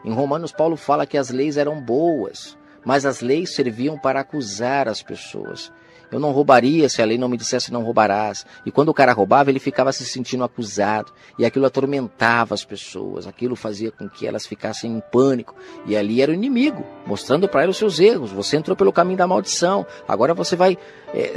Em Romanos, Paulo fala que as leis eram boas, mas as leis serviam para acusar as pessoas. Eu não roubaria se a lei não me dissesse não roubarás. E quando o cara roubava, ele ficava se sentindo acusado. E aquilo atormentava as pessoas. Aquilo fazia com que elas ficassem em pânico. E ali era o inimigo, mostrando para elas os seus erros. Você entrou pelo caminho da maldição. Agora você vai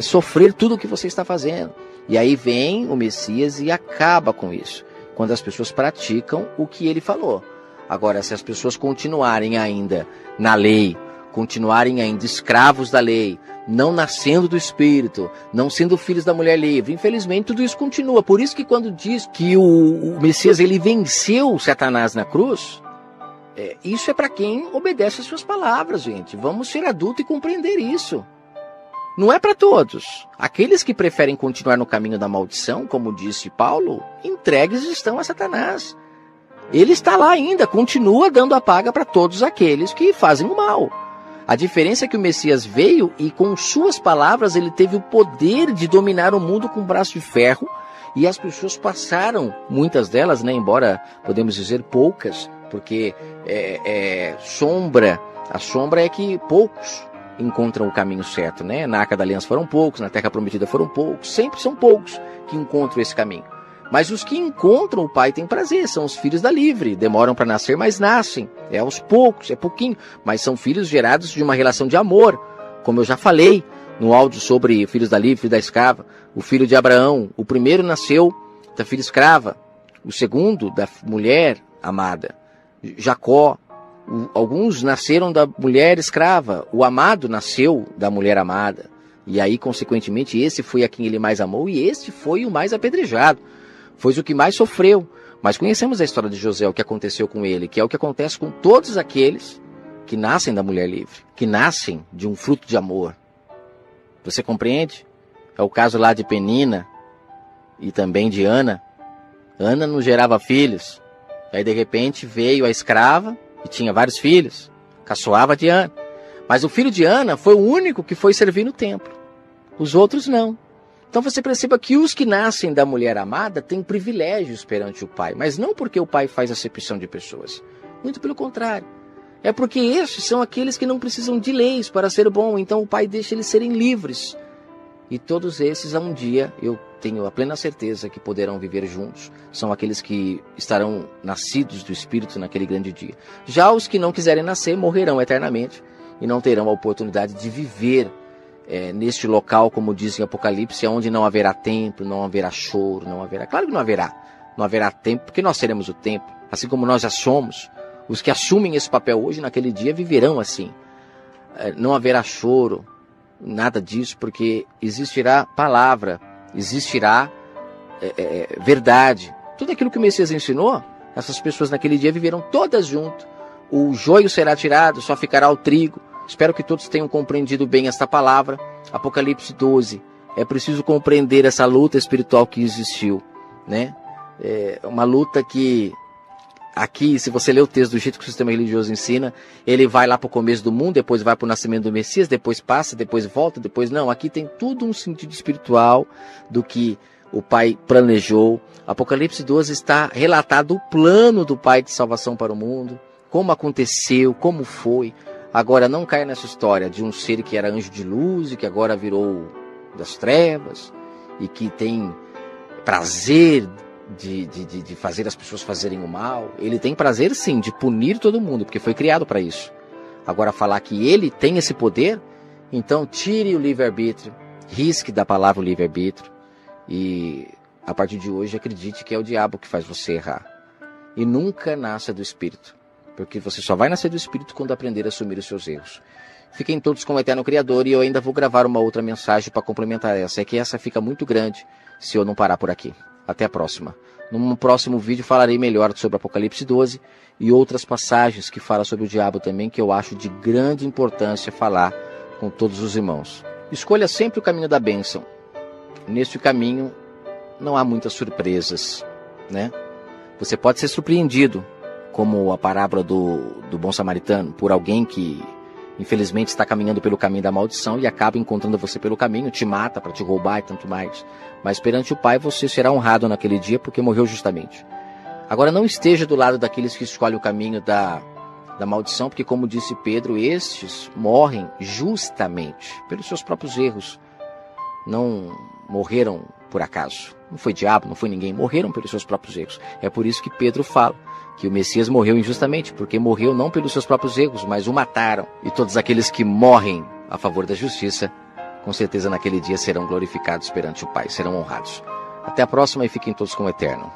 sofrer tudo o que você está fazendo. E aí vem o Messias e acaba com isso. Quando as pessoas praticam o que ele falou. Agora, se as pessoas continuarem ainda na lei, continuarem ainda escravos da lei, não nascendo do Espírito, não sendo filhos da mulher livre, infelizmente tudo isso continua. Por isso que quando diz que o Messias ele venceu Satanás na cruz, isso é para quem obedece às suas palavras, gente. Vamos ser adultos e compreender isso. Não é para todos. Aqueles que preferem continuar no caminho da maldição, como disse Paulo, entregues estão a Satanás. Ele está lá ainda, continua dando a paga para todos aqueles que fazem o mal. A diferença é que o Messias veio e com suas palavras ele teve o poder de dominar o mundo com um braço de ferro, e as pessoas passaram, muitas delas, né, embora podemos dizer poucas, porque a sombra é que poucos encontram o caminho certo, né? Na Arca da Aliança foram poucos, na Terra Prometida foram poucos, sempre são poucos que encontram esse caminho. Mas os que encontram o Pai têm prazer, são os filhos da livre, demoram para nascer, mas nascem, é aos poucos, é pouquinho, mas são filhos gerados de uma relação de amor, como eu já falei no áudio sobre filhos da livre, filho da escrava. O filho de Abraão, o primeiro nasceu da filha escrava, o segundo da mulher amada. Jacó, alguns nasceram da mulher escrava, o amado nasceu da mulher amada, e aí consequentemente esse foi a quem ele mais amou, e este foi o mais apedrejado. Foi o que mais sofreu. Mas conhecemos a história de José, o que aconteceu com ele, que é o que acontece com todos aqueles que nascem da mulher livre, que nascem de um fruto de amor. Você compreende? É o caso lá de Penina e também de Ana. Ana não gerava filhos. Aí de repente veio a escrava e tinha vários filhos. Caçoava de Ana. Mas o filho de Ana foi o único que foi servir no templo. Os outros não. Então você perceba que os que nascem da mulher amada têm privilégios perante o Pai, mas não porque o Pai faz acepção de pessoas. Muito pelo contrário. É porque estes são aqueles que não precisam de leis para ser bom, então o Pai deixa eles serem livres. E todos esses, a um dia, eu tenho a plena certeza que poderão viver juntos. São aqueles que estarão nascidos do Espírito naquele grande dia. Já os que não quiserem nascer morrerão eternamente e não terão a oportunidade de viver neste local, como diz em Apocalipse, onde não haverá templo, não haverá choro, não haverá... Claro que não haverá. Não haverá tempo, porque nós seremos o templo. Assim como nós já somos, os que assumem esse papel hoje, naquele dia, viverão assim. Não haverá choro, nada disso, porque existirá palavra, existirá verdade. Tudo aquilo que o Messias ensinou, essas pessoas naquele dia viverão todas juntas. O joio será tirado, só ficará o trigo. Espero que todos tenham compreendido bem esta palavra. Apocalipse 12. É preciso compreender essa luta espiritual que existiu, né? Uma luta que, aqui, se você ler o texto do jeito que o sistema religioso ensina, ele vai lá para o começo do mundo, depois vai para o nascimento do Messias, depois passa, depois volta, depois não. Aqui tem tudo um sentido espiritual do que o Pai planejou. Apocalipse 12 está relatado o plano do Pai de salvação para o mundo, como aconteceu, como foi. Agora, não caia nessa história de um ser que era anjo de luz e que agora virou das trevas e que tem prazer de fazer as pessoas fazerem o mal. Ele tem prazer, sim, de punir todo mundo, porque foi criado para isso. Agora, falar que ele tem esse poder, então tire o livre-arbítrio, risque da palavra o livre-arbítrio e, a partir de hoje, acredite que é o diabo que faz você errar. E nunca nasça do Espírito. Porque você só vai nascer do Espírito quando aprender a assumir os seus erros. Fiquem todos com o Eterno Criador e eu ainda vou gravar uma outra mensagem para complementar essa. É que essa fica muito grande se eu não parar por aqui. Até a próxima. Num próximo vídeo falarei melhor sobre Apocalipse 12 e outras passagens que falam sobre o diabo também, que eu acho de grande importância falar com todos os irmãos. Escolha sempre o caminho da bênção. Neste caminho não há muitas surpresas, né? Você pode ser surpreendido, como a parábola do bom samaritano, por alguém que infelizmente está caminhando pelo caminho da maldição e acaba encontrando você pelo caminho, te mata para te roubar e tanto mais. Mas perante o Pai você será honrado naquele dia porque morreu justamente. Agora não esteja do lado daqueles que escolhem o caminho da maldição, porque como disse Pedro, estes morrem justamente pelos seus próprios erros. Não morreram por acaso. Não foi diabo, não foi ninguém. Morreram pelos seus próprios erros. É por isso que Pedro fala que o Messias morreu injustamente, porque morreu não pelos seus próprios erros, mas o mataram. E todos aqueles que morrem a favor da justiça, com certeza naquele dia serão glorificados perante o Pai, serão honrados. Até a próxima e fiquem todos com o Eterno.